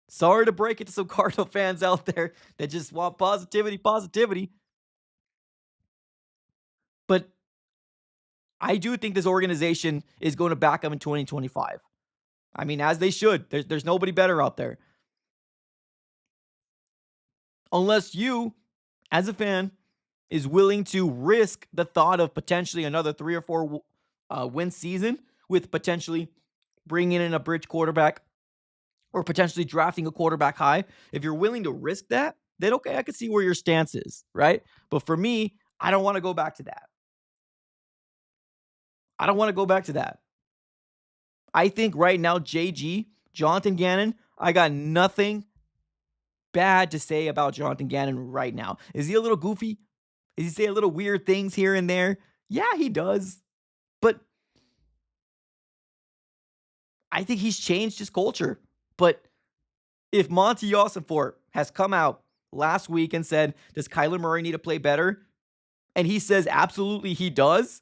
Sorry to break it to some Cardinal fans out there that just want positivity. But I do think this organization is going to back him in 2025. I mean, as they should. There's nobody better out there. Unless you, as a fan, is willing to risk the thought of potentially another 3 or 4 win season with potentially bringing in a bridge quarterback or potentially drafting a quarterback high. If you're willing to risk that, then okay, I can see where your stance is, right? But for me, I don't want to go back to that. I think right now, Jonathan Gannon, I got nothing bad to say about Jonathan Gannon right now. Is he a little goofy? Does he say a little weird things here and there? Yeah, he does. But I think he's changed his culture. But if Monty Ossenfort has come out last week and said, does Kyler Murray need to play better? And he says, absolutely he does.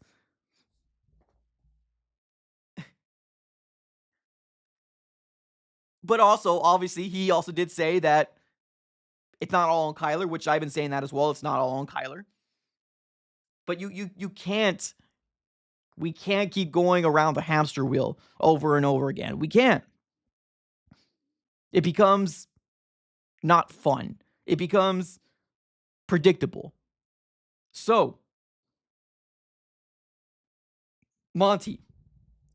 But also, obviously, he also did say that it's not all on Kyler, which I've been saying that as well. It's not all on Kyler. But you can't, we can't keep going around the hamster wheel over and over again. We can't. It becomes not fun. It becomes predictable. So, Monty,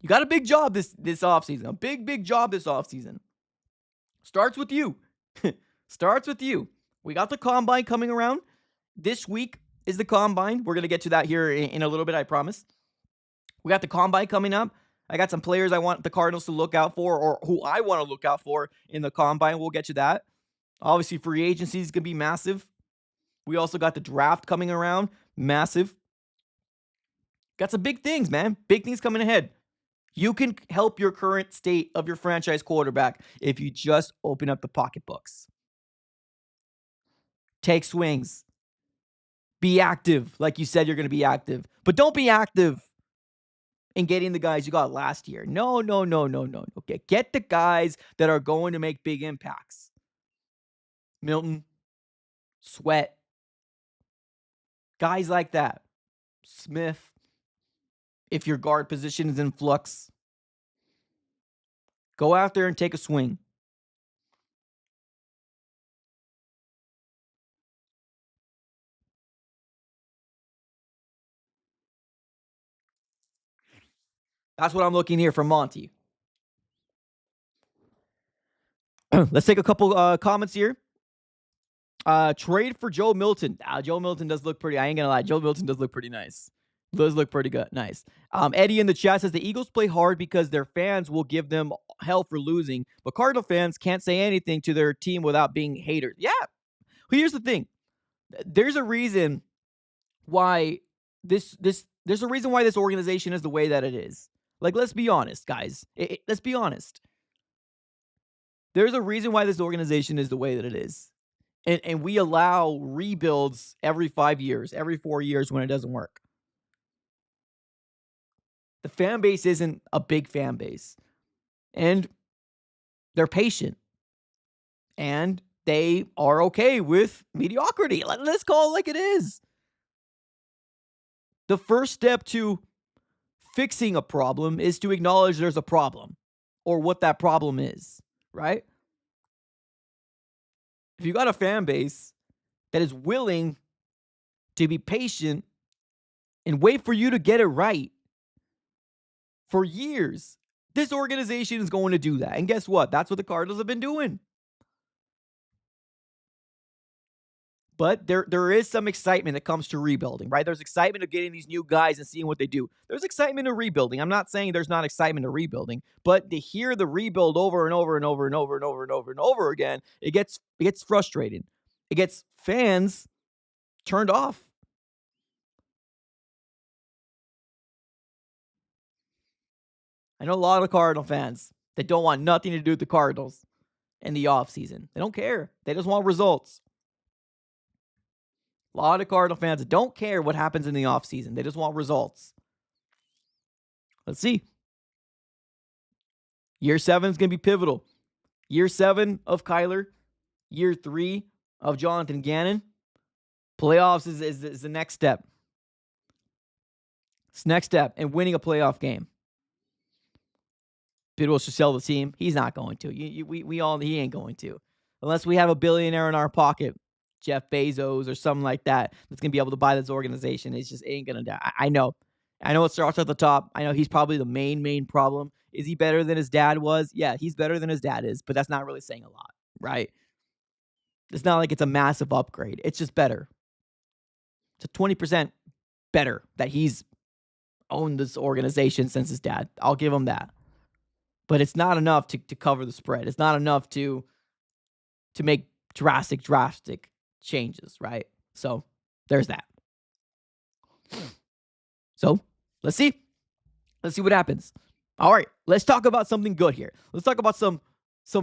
you got a big job this offseason. A big job this offseason. Starts with you. Starts with you. We got the combine coming around. This week is the combine. We're going to get to that here in a little bit, I promise. We got the combine coming up. I got some players I want the Cardinals to look out for or who I want to look out for in the combine. We'll get to that. Obviously, free agency is going to be massive. We also got the draft coming around. Massive. Got some big things, man. Big things coming ahead. You can help your current state of your franchise quarterback if you just open up the pocketbooks. Take swings. Be active, like you said you're going to be active. But don't be active in getting the guys you got last year. No. Okay, get the guys that are going to make big impacts. Milton, Sweat, guys like that. Smith, if your guard position is in flux, go out there and take a swing. That's what I'm looking here from Monty. Let's take a couple comments here. Trade for Joe Milton. Joe Milton does look pretty. I ain't gonna lie. Joe Milton does look pretty nice. Does look pretty good. Nice. Eddie in the chat says the Eagles play hard because their fans will give them hell for losing, but Cardinal fans can't say anything to their team without being haters. Yeah. Here's the thing. There's a reason why there's a reason why this organization is the way that it is. Like, let's be honest, guys. Let's be honest. There's a reason why this organization is the way that it is. And we allow rebuilds every 5 years, every 4 years when it doesn't work. The fan base isn't a big fan base. And they're patient. And they are okay with mediocrity. Let's call it like it is. The first step to fixing a problem is to acknowledge there's a problem or what that problem is, right? If you got a fan base that is willing to be patient and wait for you to get it right for years, this organization is going to do that. And guess what? That's what the Cardinals have been doing. But there is some excitement that comes to rebuilding, right? There's excitement of getting these new guys and seeing what they do. There's excitement of rebuilding. I'm not saying there's not excitement of rebuilding, but to hear the rebuild over and over and over and over and over and over and over again, it gets frustrating. It gets fans turned off. I know a lot of Cardinal fans that don't want nothing to do with the Cardinals in the offseason. They don't care. They just want results. A lot of Cardinal fans don't care what happens in the offseason. They just want results. Let's see. Year 7 is going to be pivotal. Year 7 of Kyler. Year 3 of Jonathan Gannon. Playoffs is the next step. It's next step. And winning a playoff game. Bidwell should sell the team. He's not going to. He ain't going to. Unless we have a billionaire in our pocket. Jeff Bezos or something like that that's going to be able to buy this organization. It just ain't going to die. I know it starts at the top. I know he's probably the main problem. Is he better than his dad was? Yeah, he's better than his dad is, but that's not really saying a lot, right? It's not like it's a massive upgrade. It's just better. It's a 20% better that he's owned this organization since his dad. I'll give him that. But it's not enough to cover the spread. It's not enough to make drastic changes, right? So there's that. So let's see what happens. All right, let's talk about something good here. Let's talk about some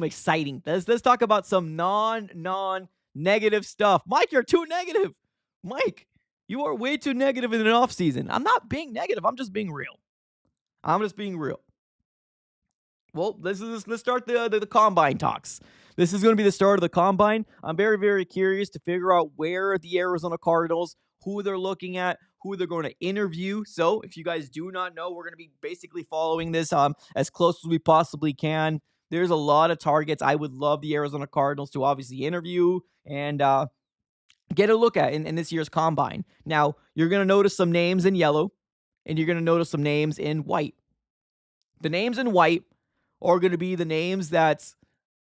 exciting. Let's talk about some non-negative stuff. Mike, you're too negative. Mike, you are way too negative in an off season. I'm not being negative. I'm just being real. Well, let's start the combine talks. This is going to be the start of the combine. I'm very, very curious to figure out where the Arizona Cardinals, who they're looking at, who they're going to interview. So if you guys do not know, we're going to be basically following this as close as we possibly can. There's a lot of targets I would love the Arizona Cardinals to obviously interview and get a look at in this year's combine. Now, you're going to notice some names in yellow, and you're going to notice some names in white. The names in white are going to be the names that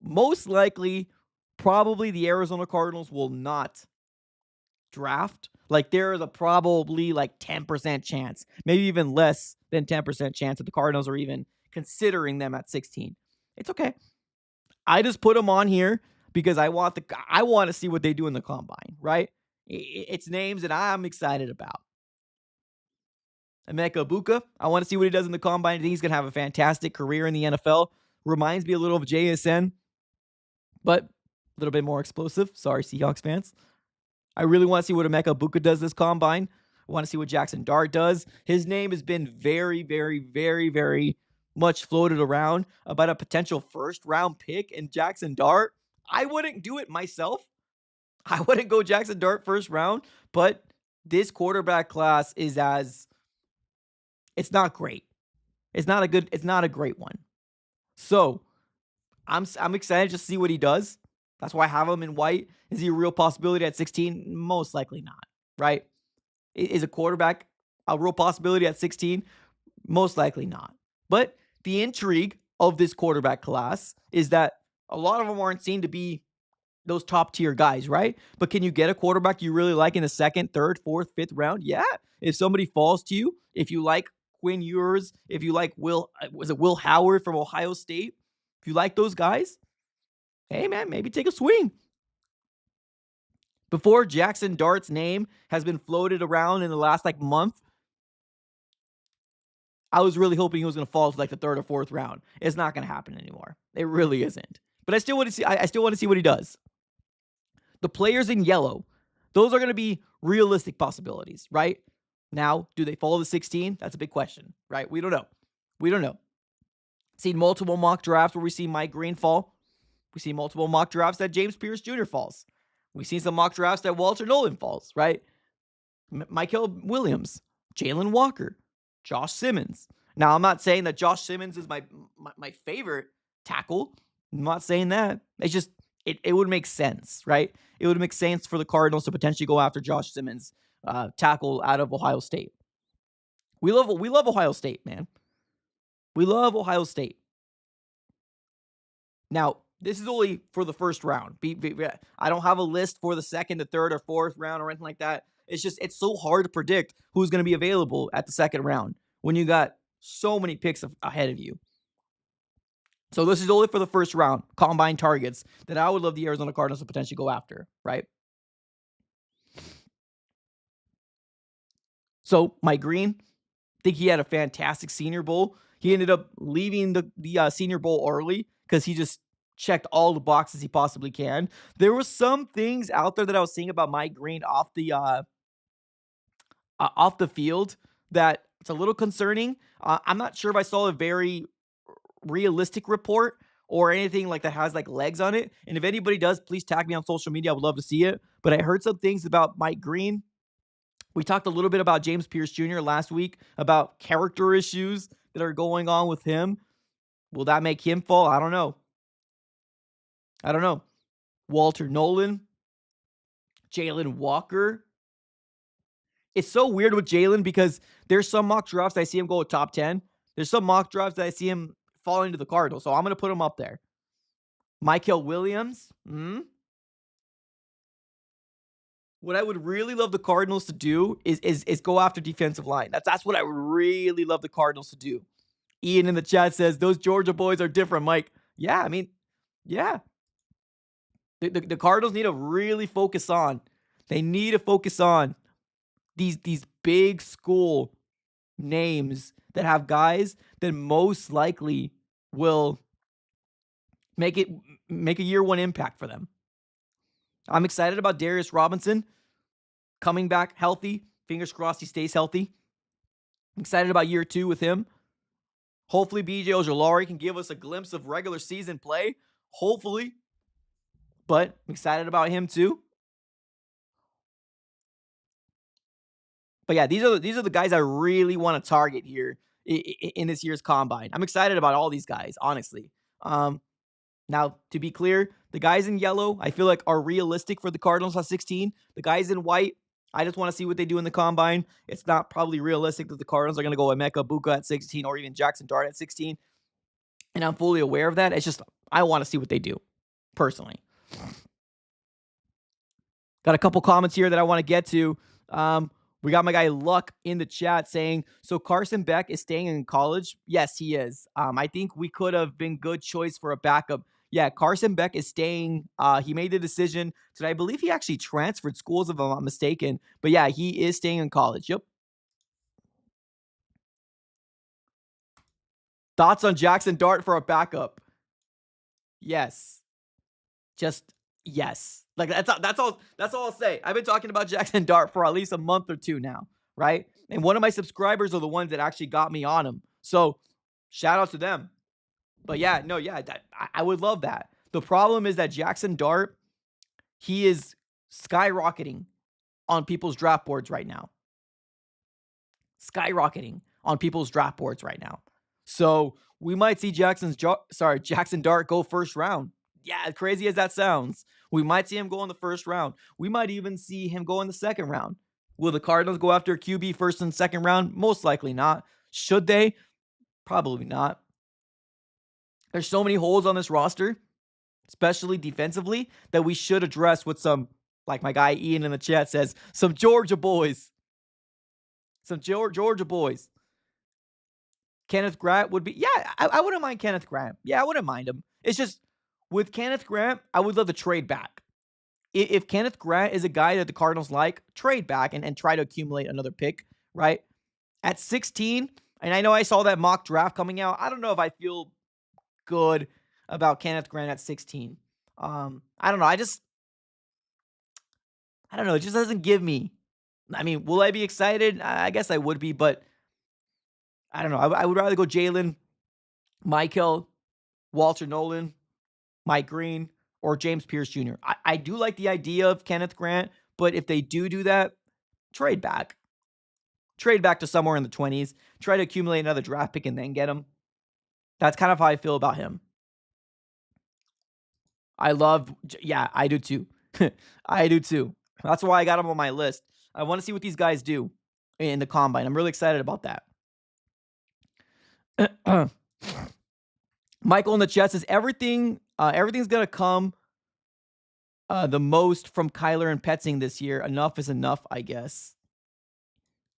most likely, probably the Arizona Cardinals will not draft. Like, there is a probably 10% chance, maybe even less than 10% chance that the Cardinals are even considering them at 16. It's okay. I just put them on here because I want to see what they do in the combine, right? It's names that I'm excited about. Emeka Ibuka, I want to see what he does in the combine. I think he's going to have a fantastic career in the NFL. Reminds me a little of JSN, but a little bit more explosive. Sorry, Seahawks fans. I really want to see what Emeka Buka does this combine. I want to see what Jackson Dart does. His name has been very, very, very, very much floated around about a potential first-round pick in Jackson Dart. I wouldn't do it myself. I wouldn't go Jackson Dart first round, but this quarterback class is it's not great. It's not a great one. So I'm excited to see what he does. That's why I have him in white. Is he a real possibility at 16? Most likely not, right? Is a quarterback a real possibility at 16? Most likely not. But the intrigue of this quarterback class is that a lot of them aren't seen to be those top tier guys, right? But can you get a quarterback you really like in the second, third, fourth, fifth round? Yeah. If somebody falls to you, if you like Quinn Ewers, if you like Will Howard from Ohio State, if you like those guys, hey man, maybe take a swing. Before Jackson Dart's name has been floated around in the last month, I was really hoping he was going to fall to the third or fourth round. It's not going to happen anymore. It really isn't. But I still want to see. I still want to see what he does. The players in yellow, those are going to be realistic possibilities, right? Now, do they fall to 16? That's a big question, right? We don't know. We don't know. Seen multiple mock drafts where we see Mike Green fall. We see multiple mock drafts that James Pierce Jr. falls. We've seen some mock drafts that Walter Nolan falls, right? Michael Williams, Jalen Walker, Josh Simmons. Now, I'm not saying that Josh Simmons is my favorite tackle. I'm not saying that. It's just, it would make sense, right? It would make sense for the Cardinals to potentially go after Josh Simmons, tackle out of Ohio State. We love Ohio State, man. We love Ohio State. Now, this is only for the first round. I don't have a list for the second, the third, or fourth round or anything like that. It's just, it's so hard to predict who's going to be available at the second round when you got so many picks ahead of you. So this is only for the first round, combine targets that I would love the Arizona Cardinals to potentially go after, right? So Mike Green, I think he had a fantastic Senior Bowl. He ended up leaving the Senior Bowl early because he just checked all the boxes he possibly can. There were some things out there that I was seeing about Mike Green off the field that it's a little concerning. I'm not sure if I saw a very realistic report or anything like that has legs on it. And if anybody does, please tag me on social media. I would love to see it. But I heard some things about Mike Green. We talked a little bit about James Pierce Jr. last week about character issues that are going on with him. Will that make him fall? I don't know. Walter Nolan, Jalen Walker. It's so weird with Jalen because there's some mock drafts I see him go top 10. There's some mock drafts that I see him falling to the Cardinals. So I'm going to put him up there. Michael Williams. What I would really love the Cardinals to do is go after defensive line. That's what I would really love the Cardinals to do. Ian in the chat says, those Georgia boys are different, Mike. Yeah, I mean, yeah. The Cardinals need to really focus on. They need to focus on these big school names that have guys that most likely will make a year one impact for them. I'm excited about Darius Robinson coming back healthy. Fingers crossed he stays healthy. I'm excited about year 2 with him. Hopefully BJ Ojolari can give us a glimpse of regular season play. Hopefully. But I'm excited about him too. But yeah, these are the guys I really want to target here in this year's combine. I'm excited about all these guys, honestly. Now, to be clear, the guys in yellow, I feel like are realistic for the Cardinals at 16. The guys in white, I just want to see what they do in the combine. It's not probably realistic that the Cardinals are going to go Emeka Buka at 16 or even Jackson Dart at 16. And I'm fully aware of that. It's just, I want to see what they do, personally. Got a couple comments here that I want to get to. We got my guy Luck in the chat saying, so Carson Beck is staying in college? Yes, he is. I think we could have been good choice for a backup. Yeah, Carson Beck is staying. He made the decision. So I believe he actually transferred schools, if I'm not mistaken. But yeah, he is staying in college. Yep. Thoughts on Jackson Dart for a backup? Yes. Just Yes. Like that's all I'll say. I've been talking about Jackson Dart for at least a month or two now, right? And one of my subscribers are the ones that actually got me on him. So shout out to them. But yeah, no, yeah, I would love that. The problem is that Jackson Dart, he is skyrocketing on people's draft boards right now. Skyrocketing on people's draft boards right now. So we might see Jackson Dart go first round. Yeah, as crazy as that sounds, we might see him go in the first round. We might even see him go in the second round. Will the Cardinals go after QB first and second round? Most likely not. Should they? Probably not. There's so many holes on this roster, especially defensively, that we should address with some, like my guy Ian in the chat says, some Georgia boys. Some Georgia boys. Kenneth Grant would be, yeah, I wouldn't mind Kenneth Grant. Yeah, I wouldn't mind him. It's just, with Kenneth Grant, I would love to trade back. If Kenneth Grant is a guy that the Cardinals like, trade back and try to accumulate another pick, right? At 16, and I know I saw that mock draft coming out. I don't know if I feel good about Kenneth Grant at 16. I don't know. I don't know. It just doesn't give me. I mean, will I be excited? I guess I would be, but I don't know. I would rather go Jalen, Michael, Walter Nolan, Mike Green, or James Pierce Jr. I do like the idea of Kenneth Grant, but if they do that, trade back. Trade back to somewhere in the 20s. Try to accumulate another draft pick and then get him. That's kind of how I feel about him. I do too. I do too. That's why I got him on my list. I want to see what these guys do in the combine. I'm really excited about that. Michael in the chat says everything's gonna come the most from Kyler and Petzing this year. Enough is enough, I guess.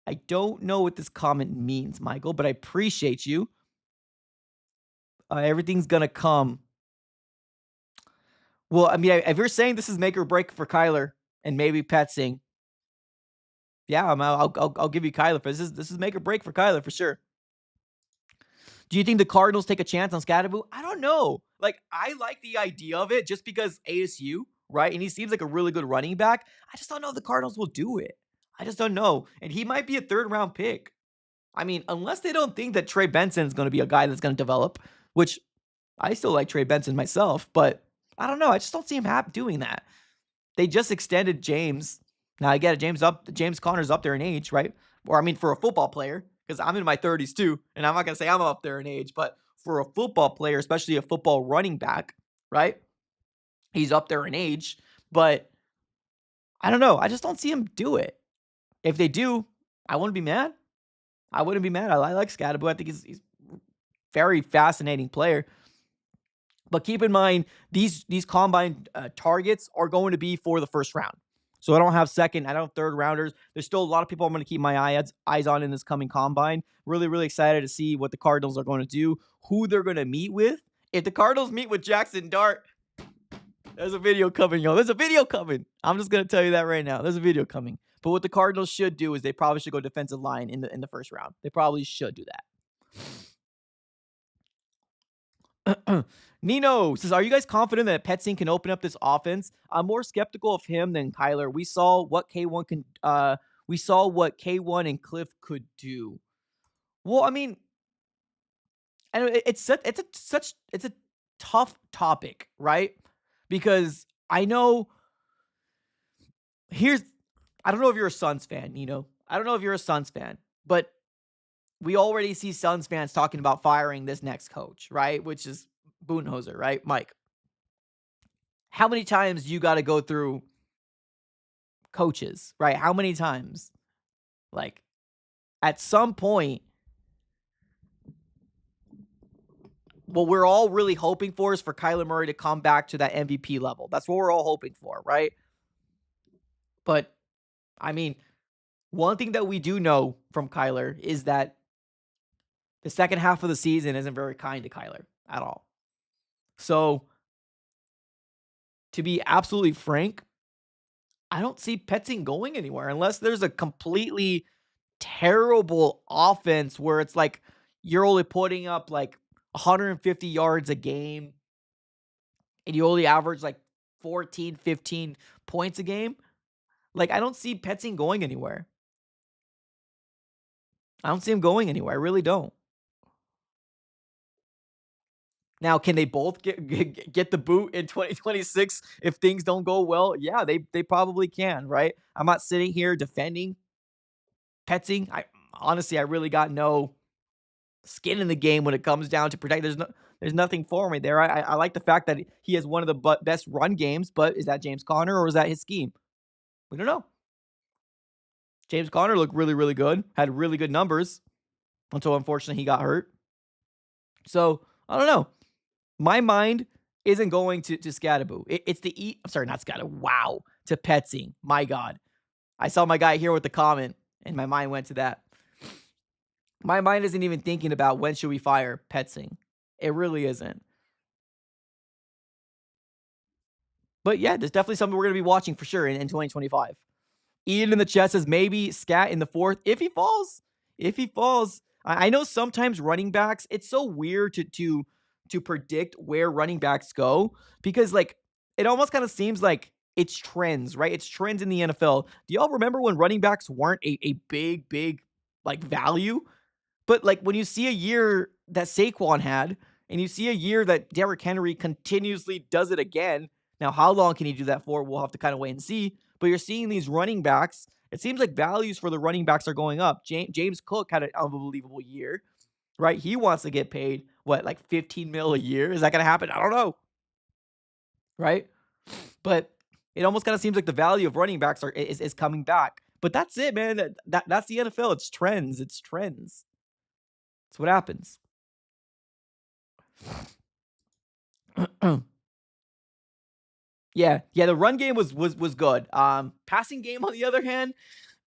I don't know what this comment means, Michael, but I appreciate you. Everything's gonna come. Well, I mean, if you're saying this is make or break for Kyler and maybe Petzing, yeah, I'll give you Kyler for this. Is make or break for Kyler for sure. Do you think the Cardinals take a chance on Scadaboo? I don't know. Like, I like the idea of it just because ASU, right? And he seems like a really good running back. I just don't know if the Cardinals will do it. I just don't know. And he might be a third-round pick. I mean, unless they don't think that Trey Benson is going to be a guy that's going to develop, which I still like Trey Benson myself, but I don't know. I just don't see him doing that. They just extended James. Now, I get it. James Conner's up there in age, right? Or, I mean, for a football player, because I'm in my 30s too, and I'm not going to say I'm up there in age, but for a football player, especially a football running back, right? He's up there in age, but I don't know. I just don't see him do it. If they do, I wouldn't be mad. I wouldn't be mad. I like Scadaboo. I think he's very fascinating player. But keep in mind, these combine targets are going to be for the first round. So I don't have second, I don't have third rounders. There's still a lot of people I'm going to keep my eyes on in this coming combine. Really, really excited to see what the Cardinals are going to do, who they're going to meet with. If the Cardinals meet with Jackson Dart, there's a video coming, yo. There's a video coming. I'm just going to tell you that right now. There's a video coming. But what the Cardinals should do is they probably should go defensive line in the first round. They probably should do that. Nino says, are you guys confident that Petzing can open up this offense? I'm more skeptical of him than Kyler. We saw what K1 and Cliff could do. Well, I mean, and it's a tough topic, right? Because I know I don't know if you're a Suns fan, Nino. I don't know if you're a Suns fan, but we already see Suns fans talking about firing this next coach, right? Which is Budenholzer, right? Mike, how many times you got to go through coaches, right? How many times? Like, at some point, what we're all really hoping for is for Kyler Murray to come back to that MVP level. That's what we're all hoping for, right? But, I mean, one thing that we do know from Kyler is that the second half of the season isn't very kind to Kyler at all. So, to be absolutely frank, I don't see Petzing going anywhere unless there's a completely terrible offense where it's like you're only putting up like 150 yards a game and you only average like 14, 15 points a game. Like, I don't see Petzing going anywhere. I don't see him going anywhere. I really don't. Now, can they both get the boot in 2026 if things don't go well? Yeah, they probably can, right? I'm not sitting here defending Petzing. I really got no skin in the game when it comes down to protect. There's nothing for me there. I like the fact that he has one of the best run games, but is that James Conner or is that his scheme? We don't know. James Conner looked really, really good, had really good numbers until unfortunately he got hurt. So I don't know. My mind isn't going to Scadaboo. It's the I'm sorry, not Scadaboo. Wow, to Petzing. My God, I saw my guy here with the comment, and my mind went to that. My mind isn't even thinking about when should we fire Petzing. It really isn't. But yeah, there's definitely something we're going to be watching for sure in 2025. Ian in the chat says maybe Scat in the fourth if he falls. If he falls, I know sometimes running backs, it's so weird to predict where running backs go because like it almost kind of seems like it's trends, right? It's trends in the NFL. Do y'all remember when running backs weren't a big like value? But like when you see a year that Saquon had, and you see a year that Derrick Henry continuously does it again. Now, how long can he do that for? We'll have to kind of wait and see. But you're seeing these running backs. It seems like values for the running backs are going up. James Cook had an unbelievable year, right? He wants to get paid, what, like 15 mil a year? Is that going to happen? I don't know, right? But it almost kind of seems like the value of running backs is coming back. But that's it, man. That's the NFL. It's trends. It's trends. That's what happens. Yeah, the run game was good. Passing game on the other hand,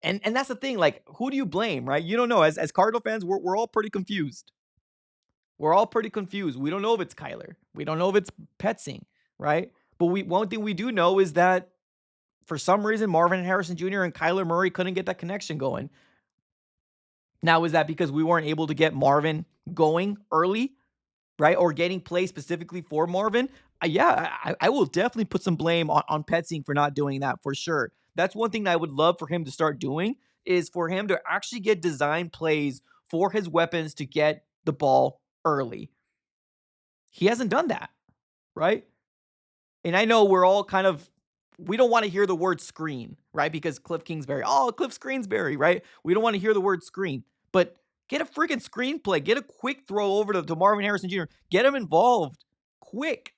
and that's the thing. Like, who do you blame, right? You don't know. As Cardinal fans, we're all pretty confused. We're all pretty confused. We don't know if it's Kyler. We don't know if it's Petzing, right? But one thing we do know is that for some reason Marvin Harrison Jr. and Kyler Murray couldn't get that connection going. Now, is that because we weren't able to get Marvin going early, right? Or getting play specifically for Marvin? I will definitely put some blame on Petzing for not doing that for sure. That's one thing that I would love for him to start doing is for him to actually get design plays for his weapons to get the ball early. He hasn't done that, right? And I know we're all we don't want to hear the word screen, right? Because Cliff Kingsbury, Cliff Screensbury, right? We don't want to hear the word screen, but get a freaking screenplay. Get a quick throw over to Marvin Harrison Jr. Get him involved quick.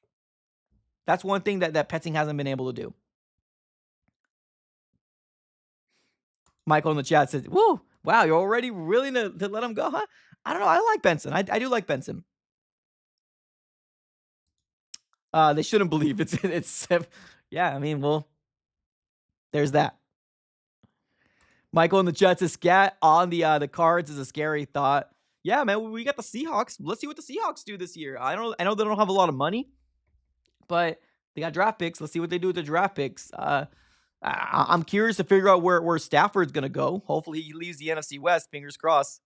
That's one thing that Petzing hasn't been able to do. Michael in the chat says, "Woo, wow, you're already willing to let him go, huh?" I don't know. I like Benson. I do like Benson. They shouldn't believe it's yeah. I mean, well, there's that. Michael in the chat says, "Scat on the Cards is a scary thought." Yeah, man, we got the Seahawks. Let's see what the Seahawks do this year. I know they don't have a lot of money, but they got draft picks. Let's see what they do with the draft picks. I'm curious to figure out where Stafford's going to go. Hopefully he leaves the NFC West. Fingers crossed.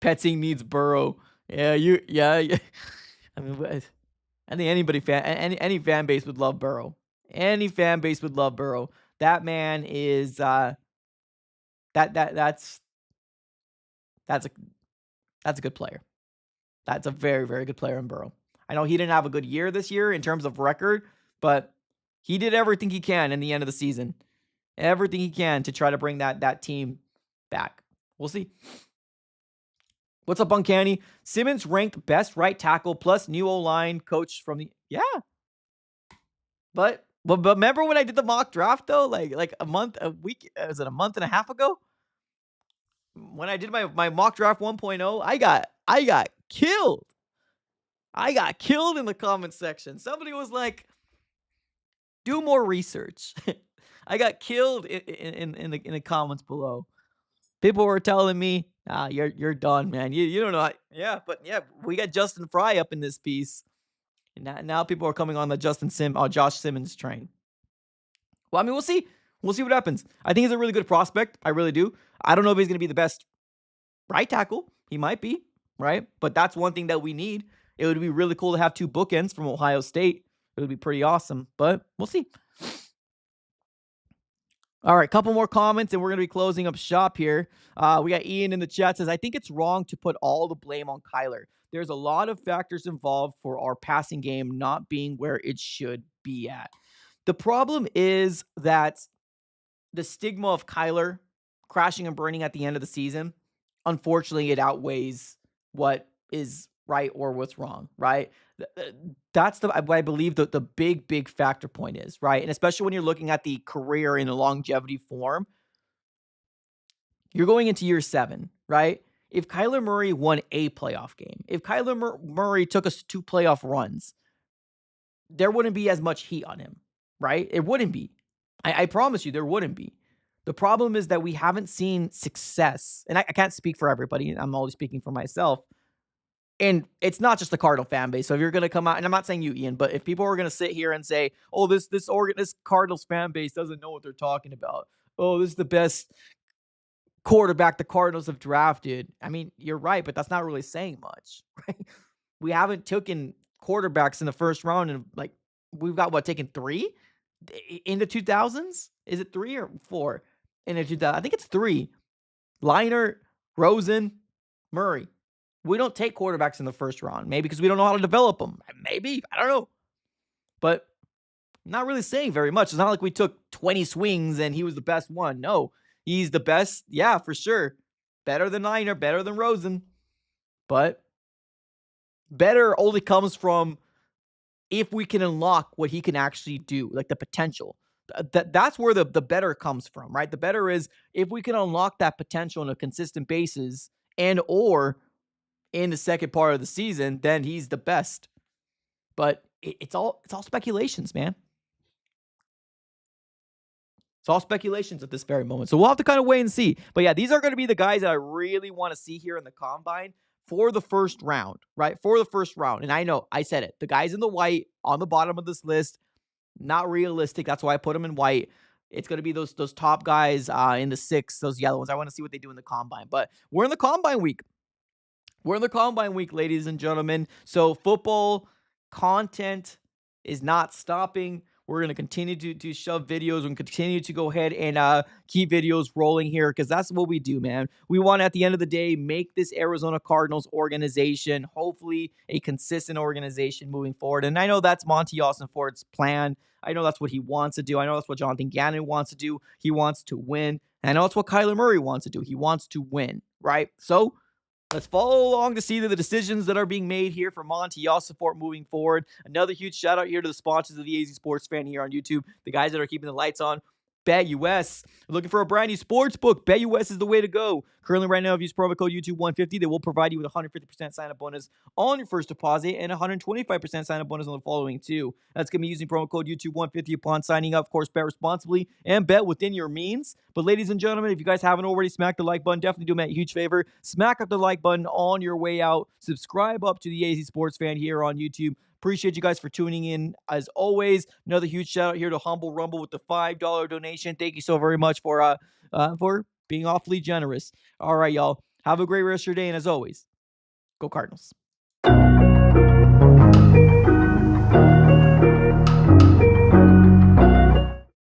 Petzing needs Burrow. Yeah. I mean, I think any fan base would love Burrow. Any fan base would love Burrow. That man is that's a good player. That's a very, very good player in Burrow. I know he didn't have a good year this year in terms of record, but he did everything he can in the end of the season. Everything he can to try to bring that team back. We'll see. What's up, Uncanny? Simmons ranked best right tackle plus new O-line coach from the... Yeah. But remember when I did the mock draft, though? Like a month and a half ago? When I did my mock draft 1.0, I got killed. I got killed in the comment section. Somebody was like, do more research. I got killed in the comments below. People were telling me, you're done, man. You don't know. We got Justin Fry up in this piece. And now people are coming on the Josh Simmons train. Well, I mean, we'll see. We'll see what happens. I think he's a really good prospect. I really do. I don't know if he's going to be the best right tackle. He might be, right? But that's one thing that we need. It would be really cool to have two bookends from Ohio State. It would be pretty awesome, but we'll see. All right, couple more comments, and we're going to be closing up shop here. We got Ian in the chat says, I think it's wrong to put all the blame on Kyler. There's a lot of factors involved for our passing game not being where it should be at. The problem is that the stigma of Kyler crashing and burning at the end of the season, unfortunately, it outweighs what is right or what's wrong, right? That's I believe the big factor point is, right? And especially when you're looking at the career in a longevity form, you're going into year 7, right? If Kyler Murray won a playoff game, if Kyler Murray took us 2 playoff runs, there wouldn't be as much heat on him, right? It wouldn't be. I promise you, there wouldn't be. The problem is that we haven't seen success, and I can't speak for everybody. I'm only speaking for myself. And it's not just the Cardinal fan base. So if you're going to come out, and I'm not saying you, Ian, but if people are going to sit here and say, "Oh, this Cardinals fan base doesn't know what they're talking about. Oh, this is the best quarterback the Cardinals have drafted." I mean, you're right, but that's not really saying much, right? We haven't taken quarterbacks in the first round, and like we've got taken 3 in the 2000s. Is it 3 or 4 in the 2000s? I think it's 3. Leinart, Rosen, Murray. We don't take quarterbacks in the first round. Maybe because we don't know how to develop them. Maybe. I don't know. But not really saying very much. It's not like we took 20 swings and he was the best one. No. He's the best. Yeah, for sure. Better than Leinart, better than Rosen. But better only comes from if we can unlock what he can actually do, like the potential. That's where the better comes from, right? The better is if we can unlock that potential on a consistent basis and or in the second part of the season, then he's the best. But it's all speculations, man. It's all speculations at this very moment. So we'll have to kind of wait and see. But yeah, these are going to be the guys that I really want to see here in the combine for the first round, right? For the first round. And I know, I said it. The guys in the white on the bottom of this list, not realistic. That's why I put them in white. It's going to be those top guys in the 6, those yellow ones. I want to see what they do in the combine. But we're in the combine week. We're in the combine week, ladies and gentlemen. So football content is not stopping. We're going to continue to shove videos and continue to go ahead and keep videos rolling here because that's what we do, man. We want to, at the end of the day, make this Arizona Cardinals organization hopefully a consistent organization moving forward. And I know that's Monty Ossenfort's plan. I know that's what he wants to do. I know that's what Jonathan Gannon wants to do. He wants to win. And I know that's what Kyler Murray wants to do. He wants to win, right? So let's follow along to see the decisions that are being made here for Monty Ossenfort moving forward. Another huge shout out here to the sponsors of the AZ Sports Fan here on YouTube, the guys that are keeping the lights on. BetUS. Looking for a brand new sports book? BetUS is the way to go. Currently, right now, if you use promo code YouTube150, they will provide you with a 150% sign-up bonus on your first deposit and a 125% sign-up bonus on the following two. That's going to be using promo code YouTube150 upon signing up. Of course, bet responsibly and bet within your means. But ladies and gentlemen, if you guys haven't already smacked the like button, definitely do me a huge favor. Smack up the like button on your way out. Subscribe up to the AZ Sports Fan here on YouTube. Appreciate you guys for tuning in. As always, another huge shout out here to Humble Rumble with the $5 donation. Thank you so very much for being awfully generous. All right, y'all. Have a great rest of your day. And as always, go Cardinals.